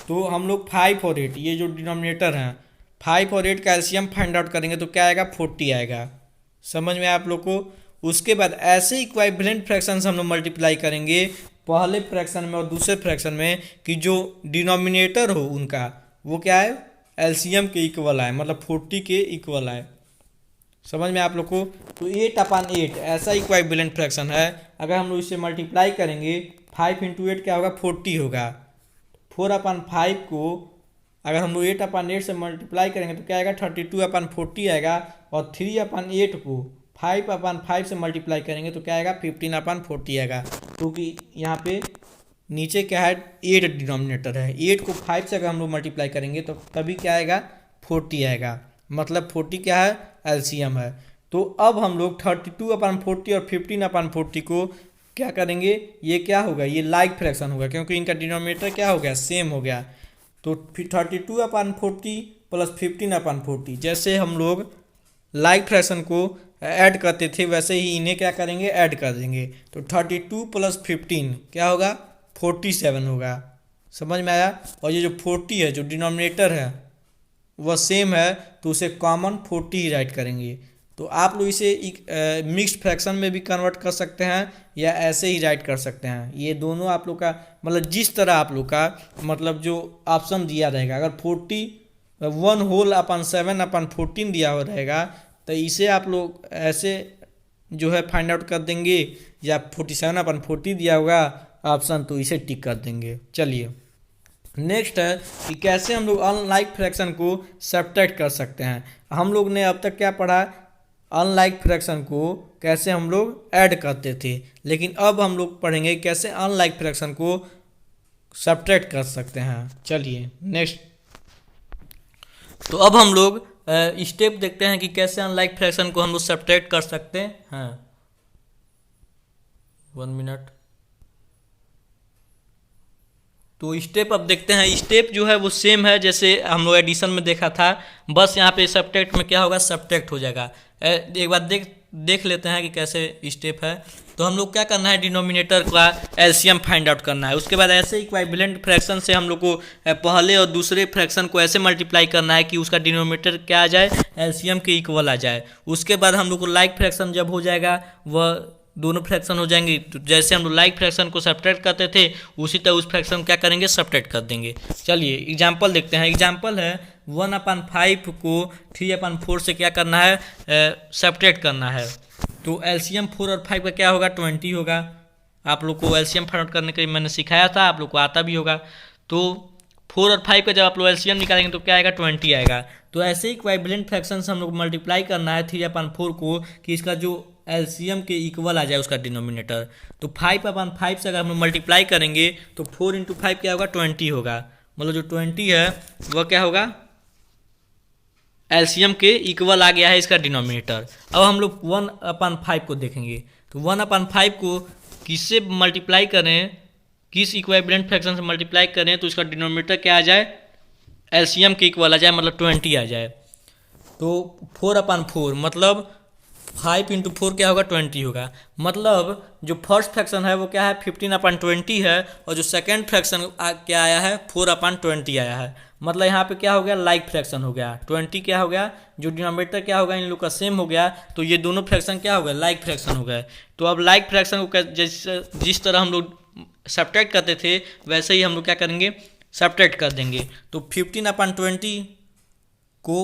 तो हम लोग 5 और 8 ये जो डिनोमिनेटर हैं 5 और 8 का एलसीएम फाइंड आउट करेंगे तो क्या आएगा, 40 आएगा। समझ में आप लोग को। उसके बाद ऐसे इक्विवेलेंट फ्रैक्शन से हम लोग मल्टीप्लाई करेंगे पहले फ्रैक्शन में और दूसरे फ्रैक्शन में कि जो डिनोमिनेटर हो उनका वो क्या है, एलसीएम के इक्वल आए, मतलब 40 के इक्वल आए। समझ में आप लोग को। तो 8/8 ऐसा इक्विवेलेंट फ्रैक्शन है, अगर हम लोग इसे मल्टीप्लाई करेंगे 5 × 8 क्या होगा, 40 होगा। 4/5 को अगर हम लोग 8/8 से मल्टीप्लाई करेंगे तो क्या आएगा, 32/40 आएगा। और 3/8 को 5/5 से मल्टीप्लाई करेंगे तो क्या आएगा, 15/40 आएगा। क्योंकि यहाँ पे नीचे क्या है, 8 डिनोमिनेटर है, 8 को 5 से अगर हम लोग मल्टीप्लाई करेंगे तो तभी क्या आएगा, 40 आएगा। मतलब 40 क्या है, एलसीएम है। तो अब हम लोग 32/40 और 15/40 को क्या करेंगे, ये क्या होगा, ये लाइक फ्रैक्शन होगा क्योंकि इनका डिनोमिनेटर क्या हो गया, सेम हो गया। तो 32/40 प्लस 15/40 जैसे हम लोग लाइक फ्रैक्शन को ऐड करते थे वैसे ही इन्हें क्या करेंगे, ऐड कर देंगे। तो 32 + 15 क्या होगा, 47 होगा। समझ में आया। और ये जो 40 है जो डिनोमिनेटर है वह सेम है तो उसे कॉमन 40 ही राइट करेंगे। तो आप लोग इसे मिक्स्ड फ्रैक्शन में भी कन्वर्ट कर सकते हैं या ऐसे ही राइट कर सकते हैं। ये दोनों आप लोग का मतलब जिस तरह आप लोग का मतलब जो ऑप्शन दिया रहेगा, अगर 41/7/14 दिया हुआ रहेगा तो इसे आप लोग ऐसे जो है फाइंड आउट कर देंगे, या 47/40 दिया होगा ऑप्शन तो इसे टिक कर देंगे। चलिए नेक्स्ट है कि कैसे हम लोग अनलाइक फ्रैक्शन को सब्ट्रैक्ट कर सकते हैं। हम लोग ने अब तक क्या पढ़ा, अनलाइक फ्रैक्शन को कैसे हम लोग ऐड करते थे, लेकिन अब हम लोग पढ़ेंगे कैसे अनलाइक फ्रैक्शन को सब्ट्रैक्ट कर सकते हैं। चलिए नेक्स्ट। तो अब हम लोग स्टेप देखते हैं कि कैसे अनलाइक फ्रैक्शन को हम लोग सब्ट्रैक्ट कर सकते हैं। 1 मिनट। तो स्टेप अब देखते हैं। स्टेप जो है वो सेम है जैसे हम लोग एडिशन में देखा था, बस यहाँ पे सब्ट्रैक्ट में क्या होगा, सब्ट्रैक्ट हो जाएगा। एक बार देख लेते हैं कि कैसे स्टेप है। तो हम लोग क्या करना है, डिनोमिनेटर का एलसीएम फाइंड आउट करना है। उसके बाद ऐसे इक्विवेलेंट फ्रैक्शन से हम लोग को पहले और दूसरे फ्रैक्शन को ऐसे मल्टीप्लाई करना है कि उसका डिनोमिनेटर क्या आ जाए, एलसीएम के इक्वल आ जाए। उसके बाद हम लोग को लाइक फ्रैक्शन जब हो जाएगा वह दोनों फ्रैक्शन हो जाएंगे। तो जैसे हम लोग लाइक फ्रैक्शन को सब्ट्रैक्ट करते थे उसी तरह उस फ्रैक्शन को क्या करेंगे, सब्ट्रैक्ट कर देंगे। चलिए एग्जांपल देखते हैं। एग्जांपल है 1/5 को 3/4 से क्या करना है, सब्ट्रैक्ट करना है। तो एलसीएम 4 और 5 का क्या होगा, 20 होगा। आप लोग को एलसीएम फाइंड आउट करने के लिए मैंने सिखाया था, आप लोग को आता भी होगा। तो 4 और 5 का जब आप लोग एलसीएम निकालेंगे तो क्या आएगा, 20 आएगा। तो ऐसे ही इक्विवेलेंट फ्रैक्शन से हम लोग मल्टीप्लाई करना है 3/4 को कि इसका जो एलसीएम के इक्वल आ जाए उसका डिनोमिनेटर। तो 5/5 से अगर हम लोग मल्टीप्लाई करेंगे तो 4 × 5 क्या होगा, 20 होगा। मतलब जो 20 है वह क्या होगा, एलसीएम के इक्वल आ गया है इसका डिनोमिनेटर। अब हम लोग 1/5 को देखेंगे। तो 1/5 को किससे मल्टीप्लाई करें, किस इक्विवेलेंट फ्रैक्शन से मल्टीप्लाई करें तो इसका डिनोमिनेटर क्या आ जाए, एलसीएम के इक्वल आ जाए, मतलब 20 आ जाए। तो 4/4 मतलब 5 × 4 क्या होगा, 20 होगा। मतलब जो फर्स्ट फ्रैक्शन है वो क्या है, 15/20 है, और जो सेकेंड फ्रैक्शन क्या आया है, 4/20 आया है। मतलब यहाँ पे क्या हो गया, लाइक फ्रैक्शन हो गया। 20 क्या हो गया, जो डिनोमिनेटर क्या होगा, इन लोग का सेम हो गया। तो ये दोनों फ्रैक्शन क्या हो गया, लाइक फ्रैक्शन हो गया। तो अब लाइक फ्रैक्शन को जिस तरह हम लोग सब्ट्रैक्ट करते थे वैसे ही हम लोग क्या करेंगे, सब्ट्रैक्ट कर देंगे। तो 15/20 को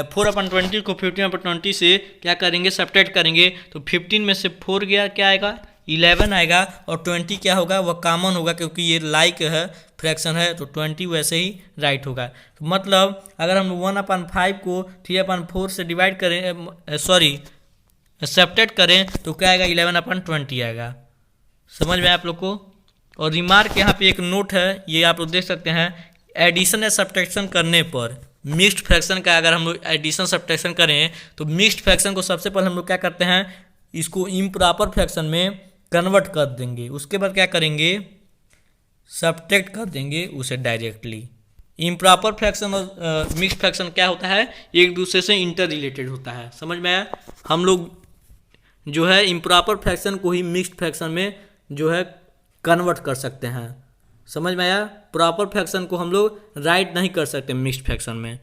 4/20 को 15/20 से क्या करेंगे, सब्ट्रैक्ट करेंगे। तो 15 में से 4 गया, क्या आएगा, 11 आएगा। और 20 क्या होगा, वह कॉमन होगा क्योंकि ये लाइक है, फ्रैक्शन है, तो 20 वैसे ही राइट होगा। तो मतलब अगर हम 1/5 को 3/4 से डिवाइड करें, सब्ट्रैक्ट करें तो क्या आएगा, 11/20 आएगा। समझ में आप लोग को। और रिमार्क यहाँ पे एक नोट है, ये आप लोग देख सकते हैं, एडिशन या सब्ट्रैक्शन करने पर मिक्स्ड फ्रैक्शन का अगर हम लोग एडिशन सब्ट्रैक्शन करें तो मिक्स्ड फ्रैक्शन को सबसे पहले हम लोग क्या करते हैं, इसको इम्प्रॉपर फ्रैक्शन में कन्वर्ट कर देंगे। उसके बाद क्या करेंगे, सब्ट्रैक्ट कर देंगे उसे डायरेक्टली। इम्प्रॉपर फ्रैक्शन और मिक्स्ड फ्रैक्शन क्या होता है, एक दूसरे से इंटर रिलेटेड होता है। समझ में आया। हम लोग जो है इम्प्रॉपर फ्रैक्शन को ही मिक्स्ड फ्रैक्शन में जो है कन्वर्ट कर सकते हैं। समझ में आया। प्रॉपर फ्रैक्शन को हम लोग राइट नहीं कर सकते मिक्स्ड फ्रैक्शन में।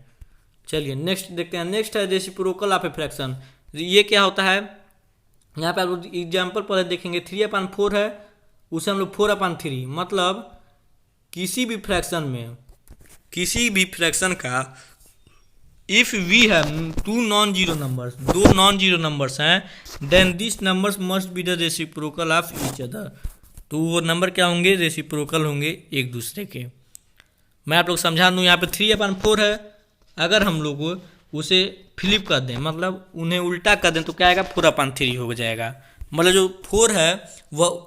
चलिए नेक्स्ट देखते हैं। नेक्स्ट है रेसिप्रोकल ऑफ ए फ्रैक्शन। ये क्या होता है, यहाँ पे आप लोग एग्जाम्पल पहले देखेंगे। 3/4 है, उसे हम लोग 4/3, मतलब किसी भी फ्रैक्शन का इफ़ वी है 2 non zero numbers, 2 non zero numbers हैं, then this numbers must be the reciprocal of each other. तो वो नंबर क्या होंगे, रेसिप्रोकल होंगे एक दूसरे के। मैं आप लोग समझा दूँ। यहाँ पे 3/4 है, अगर हम लोग उसे फ्लिप कर दें, मतलब उन्हें उल्टा कर दें, तो क्या आएगा, 4/3 हो जाएगा। मतलब जो 4 है वह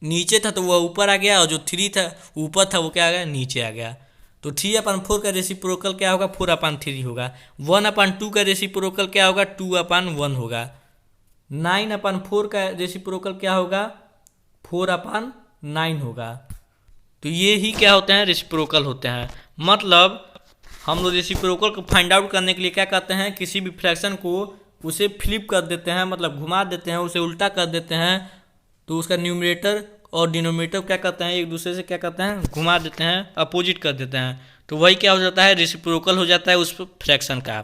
नीचे था तो वह ऊपर आ गया, और जो 3 था ऊपर था वो क्या आ गया, नीचे आ गया। तो 3/4 का रेसिप्रोकल क्या होगा, 4/3 होगा। 1/2 का रेसिप्रोकल क्या होगा, 2/1 होगा। 9/4 का रेसिप्रोकल क्या होगा, 4/9 होगा। तो ये ही क्या होते हैं, रेसिप्रोकल होते हैं। मतलब हम लोग रेसिप्रोकल को फाइंड आउट करने के लिए क्या करते हैं, किसी भी फ्रैक्शन को उसे फ्लिप कर देते हैं, मतलब घुमा देते हैं, उसे उल्टा कर देते हैं। तो उसका न्यूमरेटर और डिनोमिनेटर क्या करते हैं, एक दूसरे से क्या करते हैं, घुमा देते हैं, अपोजिट कर देते हैं। तो वही क्या हो जाता है, रेसिप्रोकल हो जाता है उस फ्रैक्शन का।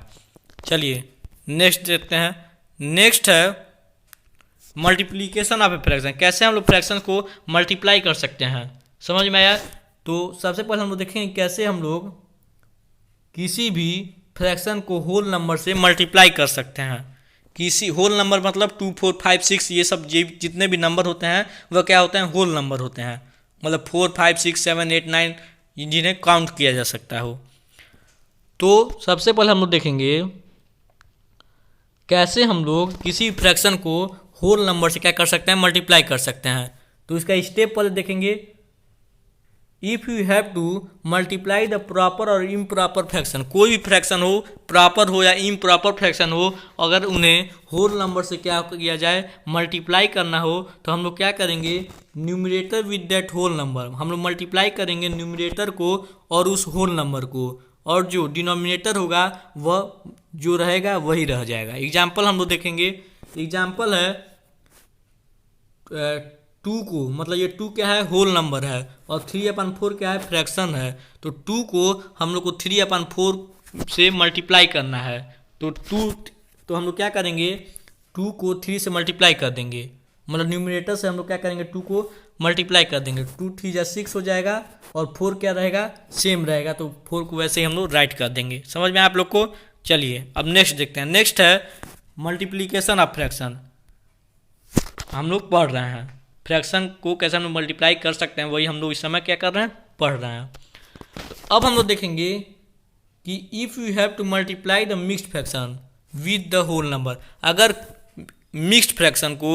चलिए नेक्स्ट देखते हैं। नेक्स्ट है मल्टीप्लिकेशन ऑफ ए फ्रैक्शन। कैसे हम लोग फ्रैक्शन को मल्टीप्लाई कर सकते हैं, समझ में आया। तो सबसे पहले हम लोग देखेंगे कैसे हम लोग किसी भी फ्रैक्शन को होल नंबर से मल्टीप्लाई कर सकते हैं। किसी होल नंबर मतलब 2, 4, 5, 6 ये सब जितने भी नंबर होते हैं वह क्या होते हैं, होल नंबर होते हैं। मतलब 4, 5, 6, 7, 8, 9 जिन्हें काउंट किया जा सकता हो। तो सबसे पहले हम लोग देखेंगे कैसे हम लोग किसी फ्रैक्शन को होल नंबर से क्या कर सकते हैं, मल्टीप्लाई कर सकते हैं। तो इसका स्टेप पहले देखेंगे। If you have to multiply the proper और इम्प्रॉपर फ्रैक्शन, कोई भी फ्रैक्शन हो, प्रॉपर हो या इम्प्रॉपर फ्रैक्शन हो, अगर उन्हें होल नंबर से क्या किया जाए, मल्टीप्लाई करना हो, तो हम लोग क्या करेंगे, numerator with that whole number. हम लोग मल्टीप्लाई करेंगे न्यूमरेटर को और उस होल नंबर को, और जो डिनोमिनेटर होगा वह जो रहेगा वही रह जाएगा। एग्जाम्पल हम लोग देखेंगे। एग्जाम्पल है 2 को, मतलब ये 2 क्या है, होल नंबर है, और 3/4 क्या है, फ्रैक्शन है। तो 2 को हम लोग को 3/4 से मल्टीप्लाई करना है। तो हम लोग क्या करेंगे, 2 को 3 से मल्टीप्लाई कर देंगे, मतलब न्यूमरेटर से हम लोग क्या करेंगे, 2 को मल्टीप्लाई कर देंगे। 2 3 जा 6 हो जाएगा, और 4 क्या रहेगा, सेम रहेगा। तो 4 को वैसे ही हम लोग राइट कर देंगे। समझ में आप लोग को। चलिए अब नेक्स्ट देखते हैं। नेक्स्ट है मल्टीप्लीकेशन ऑफ फ्रैक्शन। हम लोग पढ़ रहे हैं फ्रैक्शन को कैसे हम लोग मल्टीप्लाई कर सकते हैं, वही हम लोग इस समय क्या कर रहे हैं, पढ़ रहे हैं। तो अब हम लोग देखेंगे कि if you have to multiply the mixed fraction with the whole number. अगर मिक्स्ड फ्रैक्शन को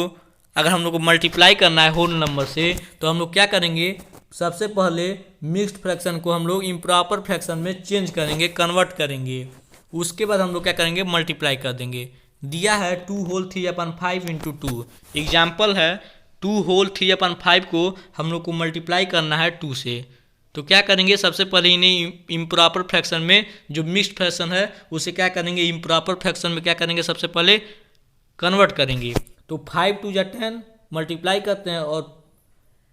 अगर हम लोग को मल्टीप्लाई करना है होल नंबर से, तो हम लोग क्या करेंगे, सबसे पहले मिक्स्ड फ्रैक्शन को हम लोग इम्प्रॉपर फ्रैक्शन में चेंज करेंगे, कन्वर्ट करेंगे। उसके बाद हम लोग क्या करेंगे, मल्टीप्लाई कर देंगे। दिया है 2 होल 3/5 इंटू 2। एग्जाम्पल है 2 होल 3/5 को हम लोग को मल्टीप्लाई करना है 2 से। तो क्या करेंगे, सबसे पहले इन्हें इम्प्रॉपर फ्रैक्शन में, जो मिक्स्ड फ्रैक्शन है उसे क्या करेंगे, इम्प्रॉपर फ्रैक्शन में क्या करेंगे, सबसे पहले कन्वर्ट करेंगे। तो 5 2 जा 10 मल्टीप्लाई करते हैं और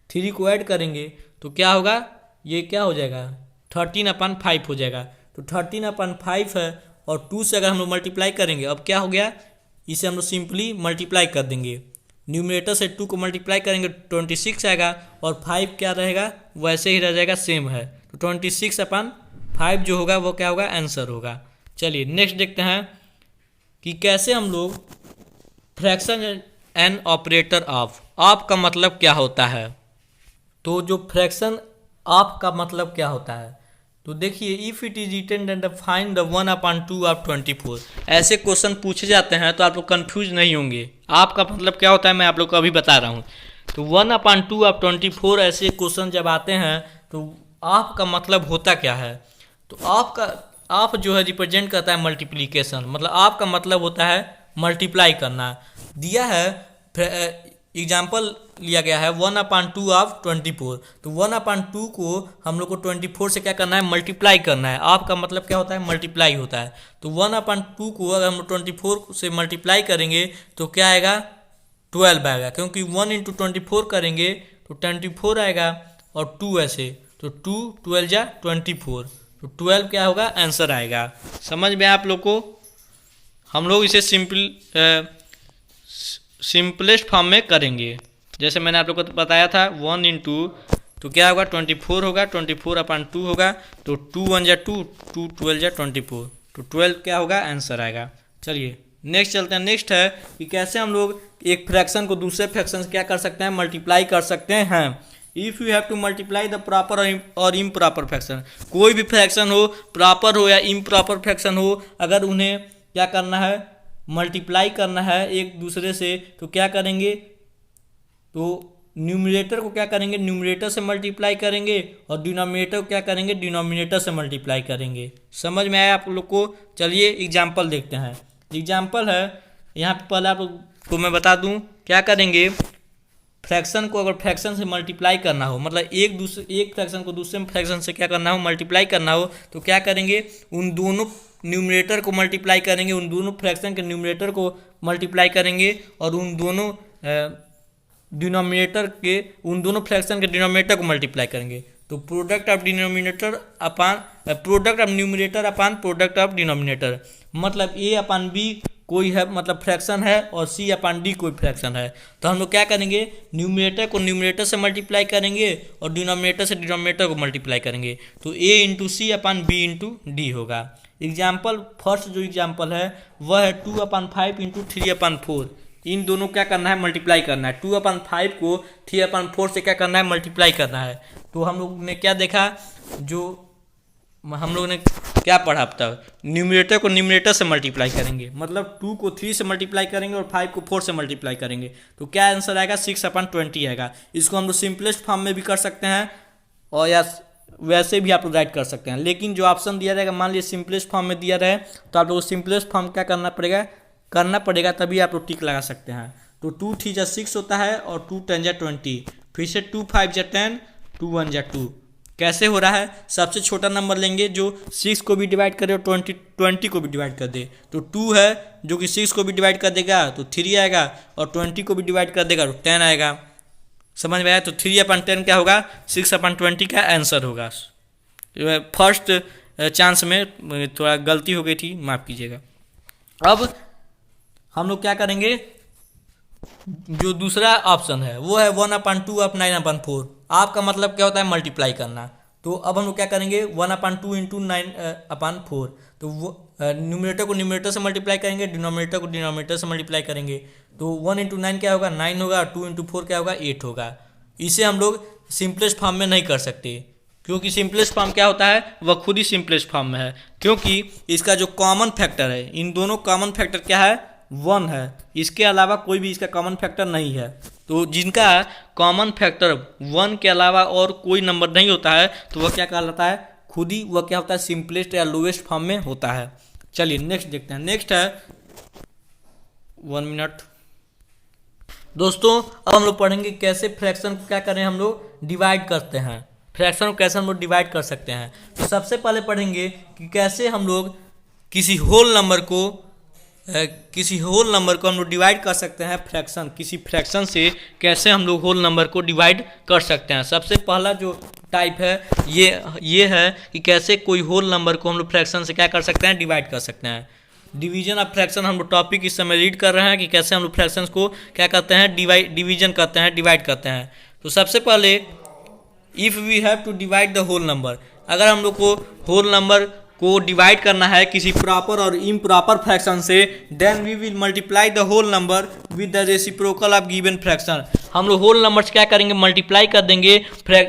3 को ऐड करेंगे, तो क्या होगा, ये क्या हो जाएगा, 13/5 हो जाएगा। तो 13/5 है, और 2 से अगर हम लोग मल्टीप्लाई करेंगे, अब क्या हो गया, इसे हम लोग सिंपली मल्टीप्लाई कर देंगे। न्यूमरेटर से 2 को मल्टीप्लाई करेंगे 26 आएगा, और 5 क्या रहेगा, वैसे ही रह जाएगा, सेम है। तो 26/5 जो होगा वो क्या होगा, आंसर होगा। चलिए नेक्स्ट देखते हैं कि कैसे हम लोग फ्रैक्शन एंड ऑपरेटर ऑफ का मतलब क्या होता है। तो जो फ्रैक्शन ऑफ का मतलब क्या होता है, तो देखिए, if it is written and find the 1/2 of 24, ऐसे क्वेश्चन पूछे जाते हैं तो आप लोग कंफ्यूज नहीं होंगे। आपका मतलब क्या होता है मैं आप लोग को अभी बता रहा हूँ। तो 1/2 ऑफ 24 ऐसे क्वेश्चन जब आते हैं तो ऑफ का मतलब होता क्या है। तो ऑफ जो है रिप्रेजेंट करता है मल्टीप्लीकेशन, मतलब ऑफ का मतलब होता है मल्टीप्लाई करना। दिया है एग्जाम्पल लिया गया है 1/2 ऑफ 24, तो 1/2 को हम लोग को 24 से क्या करना है, मल्टीप्लाई करना है। आपका मतलब क्या होता है, मल्टीप्लाई होता है। तो 1/2 को अगर हम 24 से मल्टीप्लाई करेंगे तो क्या आएगा, 12 आएगा, क्योंकि 1 × 24 करेंगे तो 24 आएगा, और 2 ऐसे, तो 2 12 जा 24, तो 12 क्या होगा, आंसर आएगा। समझ में आप लोग को। हम लोग इसे सिंपलेस्ट फॉर्म में करेंगे, जैसे मैंने आप लोग को बताया था 1 × तो क्या होगा, 24 होगा, 24/2 होगा, तो 2 1 जा 2, 2 12 जा 24, तो 12 क्या होगा, आंसर आएगा। चलिए नेक्स्ट चलते हैं। नेक्स्ट है कि कैसे हम लोग एक फ्रैक्शन को दूसरे फ्रैक्शन से क्या कर सकते हैं, मल्टीप्लाई कर सकते हैं। If you have to multiply the proper और इम्प्रॉपर फ्रैक्शन, कोई भी फ्रैक्शन हो, प्रॉपर हो या इम्प्रॉपर फ्रैक्शन हो, अगर उन्हें क्या करना है, मल्टीप्लाई करना है एक दूसरे से, तो क्या करेंगे, तो न्यूमरेटर को क्या करेंगे, न्यूमरेटर से मल्टीप्लाई करेंगे, और डिनोमिनेटर को क्या करेंगे, डिनोमिनेटर से मल्टीप्लाई करेंगे। समझ में आया आप लोग को। चलिए एग्जाम्पल देखते हैं। एग्जाम्पल है यहाँ पे, पहले आप लोग को मैं बता दूँ क्या करेंगे। फ्रैक्शन को अगर फ्रैक्शन से मल्टीप्लाई करना हो, मतलब एक फ्रैक्शन को दूसरे फ्रैक्शन से क्या करना हो, मल्टीप्लाई करना हो, तो क्या करेंगे, उन दोनों न्यूमरेटर को मल्टीप्लाई करेंगे, उन दोनों फ्रैक्शन के न्यूमरेटर को मल्टीप्लाई करेंगे, और उन दोनों डिनोमिनेटर के उन दोनों फ्रैक्शन के डिनोमिनेटर को मल्टीप्लाई करेंगे। तो product of denominator upon product of numerator upon product of denominator, मतलब A/B कोई है, मतलब फ्रैक्शन है, और C/D कोई फ्रैक्शन है। तो हम लोग क्या करेंगे, न्यूमरेटर को न्यूमरेटर से मल्टीप्लाई करेंगे और डिनोमिनेटर से डिनोमिनेटर को मल्टीप्लाई करेंगे, तो A × C/B × D होगा। एग्जाम्पल फर्स्ट जो एग्जाम्पल है वह है 2/5 × 3/4। इन दोनों क्या करना है, मल्टीप्लाई करना है। 2/5 को 3/4 से क्या करना है, मल्टीप्लाई करना है। तो हम लोग ने क्या देखा, जो हम लोग ने क्या पढ़ा अब तक, न्यूमरेटर को न्यूमरेटर से मल्टीप्लाई करेंगे, मतलब 2 को 3 से मल्टीप्लाई करेंगे और 5 को 4 से मल्टीप्लाई करेंगे, तो क्या आंसर आएगा, 6/20 आएगा। इसको हम लोग सिंपलेस्ट फॉर्म में भी कर सकते हैं, और या वैसे भी आप लोग राइट कर सकते हैं। लेकिन जो ऑप्शन दिया रहेगा, मान लीजिए सिंपलेस्ट फॉर्म में दिया रहे, तो आप लोग सिंपलेस्ट फॉर्म क्या करना पड़ेगा, तभी आप लोग टिक लगा सकते हैं। तो 2 3 जा 6 होता है, और 2 10 जा 20, फिर से 2 5 जा 10, 2 1 जा 2। कैसे हो रहा है, सबसे छोटा नंबर लेंगे जो 6 को भी डिवाइड करे और 20 को भी डिवाइड कर दे। तो 2 है जो कि 6 को भी डिवाइड कर देगा तो 3 आएगा, और 20 को भी डिवाइड कर देगा तो 10 आएगा। समझ में आया। तो 3/10 क्या होगा, 6/20 का आंसर होगा। फर्स्ट चांस में थोड़ा गलती हो गई थी, माफ़ कीजिएगा। अब हम लोग क्या करेंगे, जो दूसरा ऑप्शन है वो है 1/2 ऑफ 9/4। आपका मतलब क्या होता है, मल्टीप्लाई करना। तो अब हम लोग क्या करेंगे, 1/2 × 9/4, तो वो न्यूमरेटर को न्यूमरेटर से मल्टीप्लाई करेंगे, डिनोमिनेटर को डिनोमिनेटर से मल्टीप्लाई करेंगे। तो 1 × 9 क्या होगा, 9 होगा, 2 × 4 क्या होगा, 8 होगा। इसे हम लोग सिंपलेस्ट फॉर्म में नहीं कर सकते, क्योंकि सिंपलेस्ट फॉर्म क्या होता है, वह खुद ही सिंपलेस्ट फॉर्म में है, क्योंकि इसका जो कॉमन फैक्टर है, इन दोनों कॉमन फैक्टर क्या है, 1 है। इसके अलावा कोई भी इसका कॉमन फैक्टर नहीं है। तो जिनका कॉमन फैक्टर 1 के अलावा और कोई नंबर नहीं होता है, तो वह क्या कहलाता है, खुद ही वह क्या होता है, सिंपलेस्ट या लोएस्ट फॉर्म में होता है। चलिए नेक्स्ट देखते हैं। नेक्स्ट है 1 मिनट दोस्तों। अब हम लोग पढ़ेंगे कैसे फ्रैक्शन को क्या करें, हम लोग डिवाइड करते हैं। फ्रैक्शन को कैसे हम लोग डिवाइड कर सकते हैं। तो सबसे पहले पढ़ेंगे कि कैसे हम लोग किसी होल नंबर को हम लोग डिवाइड कर सकते हैं। फ्रैक्शन, किसी फ्रैक्शन से कैसे हम लोग होल नंबर को डिवाइड कर सकते हैं। सबसे पहला जो टाइप है ये है कि कैसे कोई होल नंबर को हम लोग फ्रैक्शन से क्या कर सकते हैं, डिवाइड कर सकते हैं। डिवीजन ऑफ फ्रैक्शन हम लोग टॉपिक इस समय रीड कर रहे हैं कि कैसे हम लोग फ्रैक्शंस को क्या करते हैं, डिवीजन करते हैं, डिवाइड करते हैं। तो सबसे पहले if we have to divide the whole number, अगर हम लोग को होल नंबर को डिवाइड करना है किसी प्रॉपर और इम्प्रॉपर फ्रैक्शन से, then we will multiply the whole number with the reciprocal of given fraction. हम लोग होल नंबर से क्या करेंगे, मल्टीप्लाई कर देंगे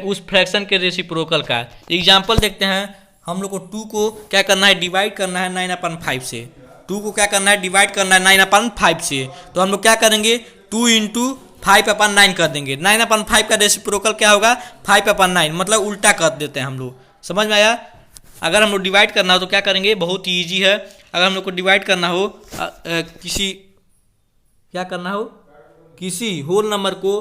उस फ्रैक्शन के रेसिप्रोकल का। एग्जाम्पल देखते हैं, हम लोग को 2 को क्या करना है, डिवाइड करना है 9/5 से। 2 को क्या करना है, डिवाइड करना है 9/5 से। तो हम लोग क्या करेंगे, 2 × 5/9 कर देंगे। 9/5 का रेसिप्रोकल क्या होगा, 5/9, मतलब उल्टा कर देते हैं हम लोग। समझ में आया? अगर हम लोग डिवाइड करना हो तो क्या करेंगे, बहुत ही ईजी है। अगर हम लोग को डिवाइड करना हो किसी होल नंबर को,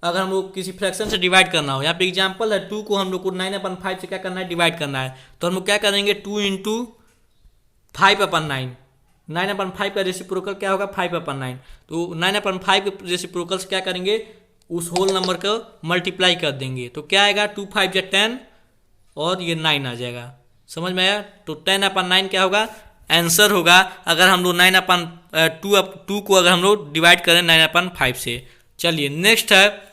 अगर हम लोग किसी फ्रैक्शन से डिवाइड करना हो, यहाँ पे एग्जांपल है 2 को हम लोग को 9/5 से क्या करना है, डिवाइड करना है। तो हम लोग क्या करेंगे, 2 × 5/9। 9/5 का रेसिप्रोकल क्या होगा, 5/9। तो 9/5 के रेसिप्रोकल से क्या करेंगे, उस होल नंबर को मल्टीप्लाई कर देंगे। तो क्या आएगा, 2 × 5 = 10 और ये 9 आ जाएगा। समझ में आया? तो 10/9 क्या होगा, आंसर होगा। अगर हम लोग 9/2 को अगर हम लोग डिवाइड करें 9/5 से। चलिए नेक्स्ट है,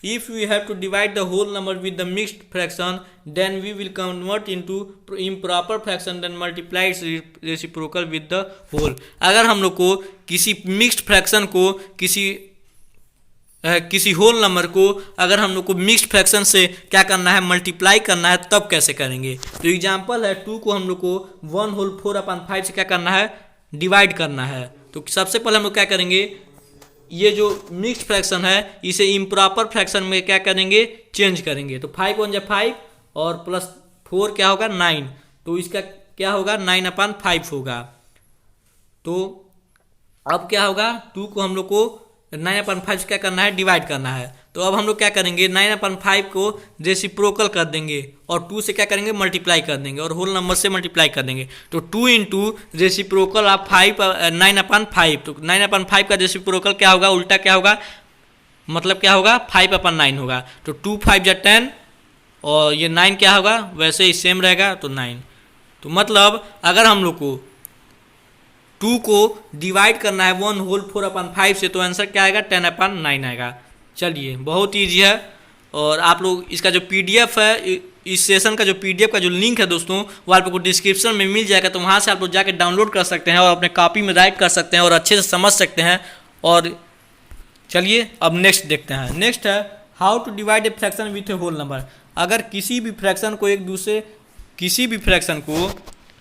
if we have to divide the whole number with the mixed fraction then we will convert into improper fraction then multiply reciprocal with the whole. अगर हम लोग को किसी मिक्स्ड फ्रैक्शन को किसी होल नंबर को अगर हम लोग को मिक्स्ड फ्रैक्शन से क्या करना है, मल्टीप्लाई करना है, तब कैसे करेंगे। तो एग्जांपल है 2 को हम लोग को 1/4/5 से क्या करना है, डिवाइड करना है। तो सबसे पहले हम लोग क्या करेंगे, ये जो मिक्स्ड फ्रैक्शन है इसे इम्प्रॉपर फ्रैक्शन में क्या करेंगे, चेंज करेंगे। तो 5 × 1 = 5 और +4 क्या होगा, 9। तो इसका क्या होगा, 9/5 होगा। तो अब क्या होगा, 2 को हम लोग को 9/5 से क्या करना है, डिवाइड करना है। तो अब हम लोग क्या करेंगे, 9/5 को रेसिप्रोकल कर देंगे और 2 से क्या करेंगे, मल्टीप्लाई कर देंगे और होल नंबर से मल्टीप्लाई कर देंगे। तो 2 × रेसिप्रोकल ऑफ 9/5। तो 9/5 का रेसिप्रोकल क्या होगा, उल्टा क्या होगा, मतलब क्या होगा, 5/9 होगा। तो 2 × 5 = 10 और ये 9 क्या होगा, वैसे ही सेम रहेगा, तो 9। तो मतलब अगर हम लोग को 2 को डिवाइड करना है 1/4/5 से, तो आंसर क्या आएगा, 10/9 आएगा। चलिए बहुत ईजी है। और आप लोग इसका जो PDF है, इस सेशन का जो PDF का जो लिंक है दोस्तों, वो आप लोग को डिस्क्रिप्शन में मिल जाएगा। तो वहाँ से आप लोग जाके डाउनलोड कर सकते हैं और अपने कॉपी में राइट कर सकते हैं और अच्छे से समझ सकते हैं। और चलिए अब नेक्स्ट देखते हैं। नेक्स्ट है, how to divide a fraction with a whole number. अगर किसी भी फ्रैक्शन को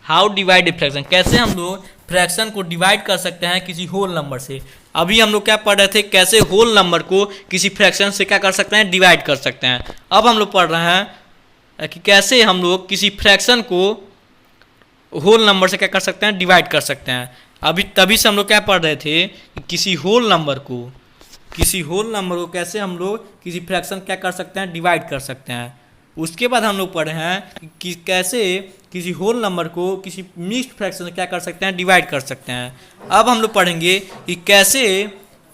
हाउ डिवाइड ए फ्रैक्शन, कैसे हम लोग फ्रैक्शन को डिवाइड कर सकते हैं किसी होल नंबर से। अभी हम लोग क्या पढ़ रहे थे, कैसे होल नंबर को किसी फ्रैक्शन से क्या कर सकते हैं, डिवाइड कर सकते हैं। अब हम लोग पढ़ रहे हैं कि कैसे हम लोग किसी फ्रैक्शन को होल नंबर से क्या कर सकते हैं, डिवाइड कर सकते हैं। अभी तभी से हम लोग क्या पढ़ रहे थे कि किसी होल नंबर को कैसे हम लोग किसी फ्रैक्शन क्या कर सकते हैं, डिवाइड कर सकते हैं। उसके बाद हम लोग पढ़े हैं कि कैसे किसी होल नंबर को किसी मिक्स्ड फ्रैक्शन से क्या कर सकते हैं, डिवाइड कर सकते हैं। अब हम लोग पढ़ेंगे कि कैसे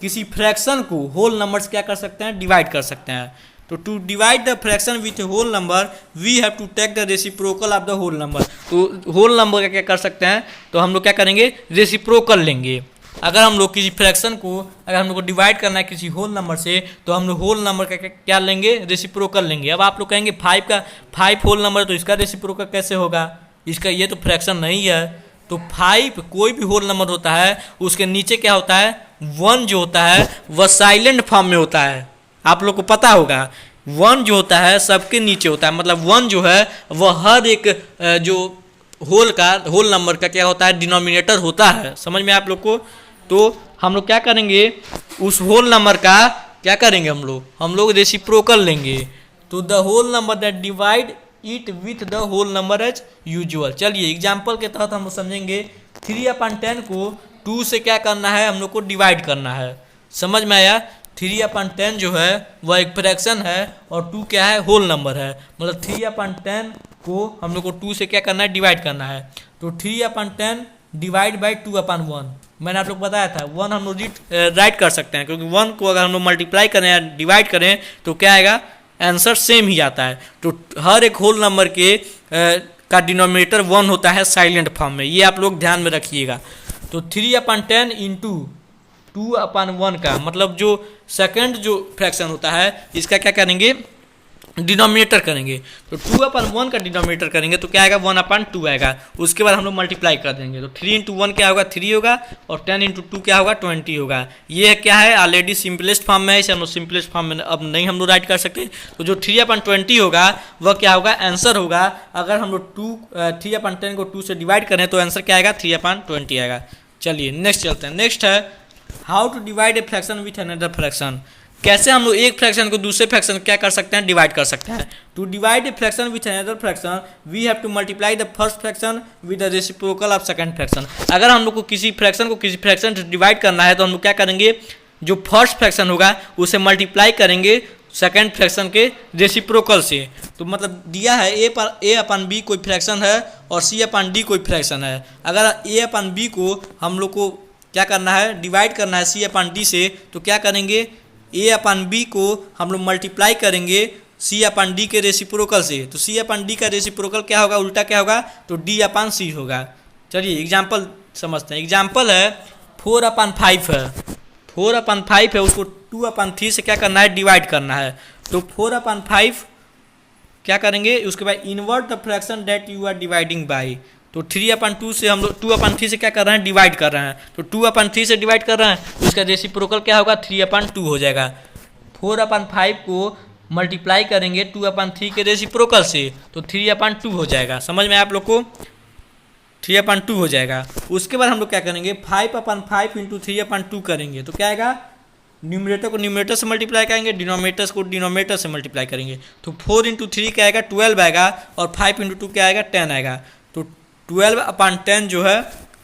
किसी फ्रैक्शन को होल नंबर से क्या कर सकते हैं, डिवाइड कर सकते हैं। तो to divide the fraction with a whole number we have to take the reciprocal of the whole number. तो होल नंबर का क्या कर सकते हैं, तो हम लोग क्या करेंगे, रेसिप्रोकल लेंगे। अगर हम लोग किसी फ्रैक्शन को अगर हम लोग को डिवाइड करना है किसी होल नंबर से, तो हम लोग होल नंबर का क्या लेंगे, रेसिप्रोकल लेंगे। अब आप लोग कहेंगे 5 होल नंबर, तो इसका रेसिप्रोकल कैसे होगा, इसका ये तो फ्रैक्शन नहीं है। तो 5 कोई भी होल नंबर होता है, उसके नीचे क्या होता है, 1 जो होता है वह साइलेंट फॉर्म में होता है। आप लोग को पता होगा 1 जो होता है सबके नीचे होता है, मतलब 1 जो है वह हर एक जो होल नंबर का क्या होता है, डिनोमिनेटर होता है। समझ में आप लोग को? तो हम लोग क्या करेंगे, उस होल नंबर का क्या करेंगे, हम लोग रेसिप्रोकल लेंगे। तो the whole number that divide it with the whole number as usual. चलिए एग्जाम्पल के तहत हम लोग समझेंगे 3/10 को 2 से क्या करना है, हम लोग को डिवाइड करना है। समझ में आया? 3/10 जो है वह एक फ्रैक्शन है और 2 क्या है, होल नंबर है। मतलब 3/10 को हम लोग को 2 से क्या करना है, डिवाइड करना है। तो 3/10 डिवाइड बाई 2/1, मैंने आप लोग बताया था 1 हम लोग राइट कर सकते हैं, क्योंकि 1 को अगर हम लोग मल्टीप्लाई करें या डिवाइड करें तो क्या आएगा, आंसर सेम ही आता है। तो हर एक होल नंबर के का डिनोमिनेटर 1 होता है साइलेंट फॉर्म में, ये आप लोग ध्यान में रखिएगा। तो 3/10 इंटू 2/1 का मतलब जो सेकंड जो फ्रैक्शन होता है इसका क्या करेंगे, डिनोमिनेटर करेंगे। तो 2/1 का डिनोमिनेटर करेंगे तो क्या आएगा, 1/2 आएगा। उसके बाद हम लोग मल्टीप्लाई कर देंगे तो 3 × 1 क्या होगा, 3 होगा, और 10 × 2 क्या होगा, 20 होगा। ये क्या है, ऑलरेडी सिंपलेस्ट फॉर्म में है, इसे हम लोग सिंपलेस्ट फॉर्म में अब नहीं हम लोग राइट कर सकते। तो जो 3/20 होगा वह क्या होगा, आंसर होगा। अगर हम लोग 3/10 को 2 से डिवाइड करें तो आंसर क्या आएगा, 3/20 आएगा। चलिए नेक्स्ट चलते हैं। नेक्स्ट है how to divide a fraction with another fraction. कैसे हम लोग एक फ्रैक्शन को दूसरे फ्रैक्शन क्या कर सकते हैं, डिवाइड कर सकते हैं। To divide a fraction with another fraction we have to multiply the first fraction with the reciprocal of second fraction. अगर हम लोग को किसी फ्रैक्शन से डिवाइड करना है तो हम लोग क्या करेंगे, जो फर्स्ट फ्रैक्शन होगा उसे मल्टीप्लाई करेंगे सेकंड फ्रैक्शन के रेसिप्रोकल से। तो मतलब दिया है a/b कोई फ्रैक्शन है और c/d कोई फ्रैक्शन है। अगर a/b को हम लोग को क्या करना है, डिवाइड करना है c/d से, तो क्या करेंगे, a/b को हम लोग मल्टीप्लाई करेंगे c/d के रेसिप्रोकल से। तो c/d का रेसिप्रोकल क्या होगा, उल्टा क्या होगा, तो d/c होगा। चलिए एग्जाम्पल समझते हैं। एग्जाम्पल है 4/5 है, 4/5 है, उसको 2/3 से क्या करना है, डिवाइड करना है। तो 4/5 क्या करेंगे, उसके बाद invert the fraction that you are dividing by. तो 3/2 से हम लोग 2/3 से क्या कर रहे हैं, डिवाइड कर रहे हैं। तो 2/3 से डिवाइड कर रहे हैं, उसका रेसिप्रोकल क्या होगा, 3/2 हो जाएगा। 4/5 को मल्टीप्लाई करेंगे 2/3 के रेसिप्रोकल से तो 3/2 हो जाएगा। समझ में आप लोग को, 3/2 हो जाएगा। उसके बाद हम लोग क्या करेंगे, 5/5 इंटू 3/2 करेंगे तो क्या आएगा, न्यूमरेटर को न्यूमरेटर से मल्टीप्लाई करेंगे, डिनोमिनेटर को डिनोमिनेटर से मल्टीप्लाई करेंगे। तो 4 × 3 क्या आएगा, 12 आएगा, और 5 × 2 क्या आएगा, 10 आएगा। तो 12/10 जो है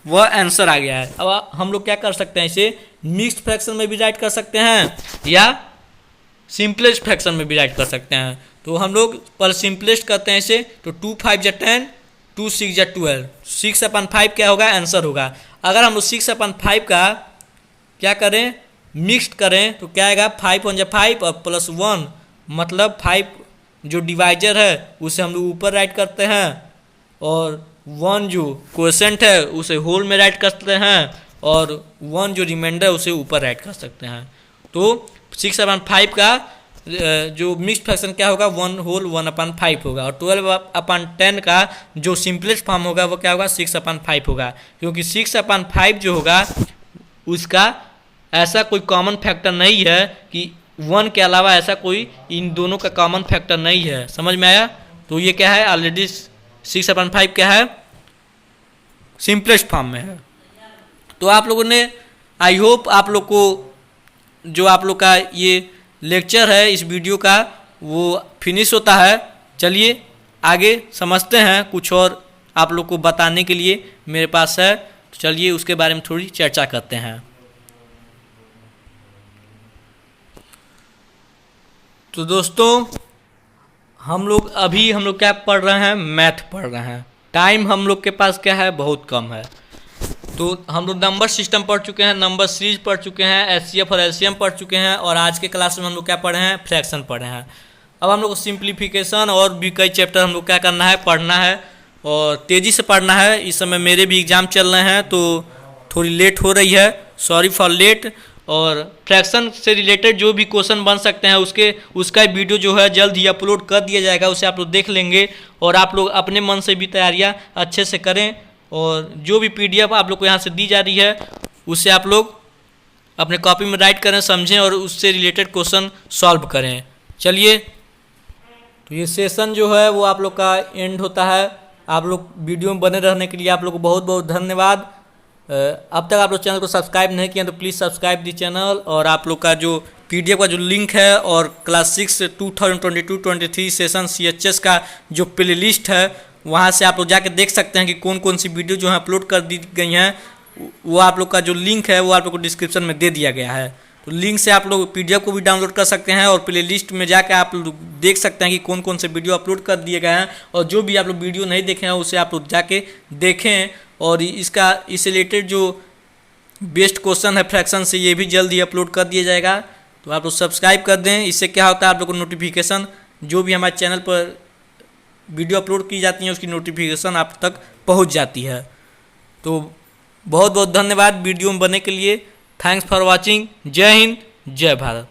वह आंसर आ गया है। अब हम लोग क्या कर सकते हैं, इसे मिक्स्ड फ्रैक्शन में भी राइट कर सकते हैं या सिंपलेस्ट फ्रैक्शन में भी राइट कर सकते हैं। तो हम लोग पर सिंपलेस्ट करते हैं इसे। तो 2 × 5 = 10, 2 × 6 = 12, 6/5 क्या होगा, आंसर होगा। अगर हम लोग 6/5 का क्या करें, मिक्स्ड करें तो क्या आएगा, 5 × 5 और +1 मतलब 5 जो डिवाइजर है उसे हम लोग ऊपर राइट करते हैं, और 1 जो क्वोशेंट है उसे होल में राइट करते हैं, और 1 जो रिमाइंडर है उसे ऊपर राइट कर सकते हैं। तो 6/5 का जो मिक्स्ड फ्रैक्शन क्या होगा, 1 होल 1/5 होगा, और 12/10 का जो सिंपलेस्ट फॉर्म होगा वो क्या होगा, 6/5 होगा। क्योंकि 6/5 जो होगा उसका ऐसा कोई कॉमन फैक्टर नहीं है कि 1 के अलावा ऐसा कोई इन दोनों का कॉमन फैक्टर नहीं है। समझ में आया। तो ये क्या है, ऑलरेडी 6/5 क्या है, सिंपलेस्ट फॉर्म में है। तो आप लोगों ने, आई होप आप लोग को जो आप लोग का ये लेक्चर है इस वीडियो का वो फिनिश होता है। चलिए आगे समझते हैं, कुछ और आप लोग को बताने के लिए मेरे पास है, तो चलिए उसके बारे में थोड़ी चर्चा करते हैं। तो दोस्तों हम लोग क्या पढ़ रहे हैं, मैथ पढ़ रहे हैं। टाइम हम लोग के पास क्या है, बहुत कम है। तो हम लोग नंबर सिस्टम पढ़ चुके हैं, नंबर सीरीज पढ़ चुके हैं, HCF और LCM पढ़ चुके हैं, और आज के क्लास में हम लोग क्या पढ़े हैं, फ्रैक्शन पढ़े हैं। अब हम लोग को सिंप्लीफिकेशन और भी कई चैप्टर हम लोग क्या करना है, पढ़ना है, और तेज़ी से पढ़ना है। इस समय मेरे भी एग्ज़ाम चल रहे हैं तो थोड़ी लेट हो रही है, सॉरी फॉर लेट। और फ्रैक्शन से रिलेटेड जो भी क्वेश्चन बन सकते हैं उसका वीडियो जो है जल्द ही अपलोड कर दिया जाएगा, उसे आप लोग देख लेंगे, और आप लोग अपने मन से भी तैयारियां अच्छे से करें। और जो भी PDF आप लोग को यहाँ से दी जा रही है उसे आप लोग अपने कॉपी में राइट करें, समझें और उससे रिलेटेड क्वेश्चन सॉल्व करें। चलिए, तो ये सेशन जो है वो आप लोग का एंड होता है। आप लोग वीडियो में बने रहने के लिए आप लोग को बहुत बहुत धन्यवाद। अब तक आप लोग चैनल को सब्सक्राइब नहीं किया तो प्लीज़ सब्सक्राइब दी चैनल। और आप लोग का जो PDF का जो लिंक है और क्लास 6 2022-23 सेशन CHS का जो प्ले लिस्ट है वहाँ से आप लोग जाके देख सकते हैं कि कौन कौन सी वीडियो जो है अपलोड कर दी गई हैं। वो आप लोग का जो लिंक है वो आप लोग को डिस्क्रिप्शन में दे दिया गया है। तो लिंक से आप लोग PDF को भी डाउनलोड कर सकते हैं, और प्ले लिस्ट में जाकर आप लोग देख सकते हैं कि कौन कौन से वीडियो अपलोड कर दिए गए हैं। और जो भी आप लोग वीडियो नहीं देखे हैं उसे आप लोग जाके देखें। और इससे रिलेटेड जो बेस्ट क्वेश्चन है फ्रैक्शन से, ये भी जल्द ही अपलोड कर दिया जाएगा। तो आप लोग सब्सक्राइब कर दें। इससे क्या होता है, आप लोग को नोटिफिकेशन जो भी हमारे चैनल पर वीडियो अपलोड की जाती है उसकी नोटिफिकेशन आप तक पहुंच जाती है। तो बहुत बहुत धन्यवाद वीडियो में बने के लिए। Thanks for watching. जय हिंद, जय भारत।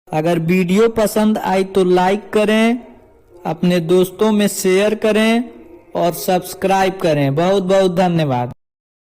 अगर वीडियो पसंद आई तो लाइक करें, अपने दोस्तों में शेयर करें और सब्सक्राइब करें। बहुत बहुत धन्यवाद।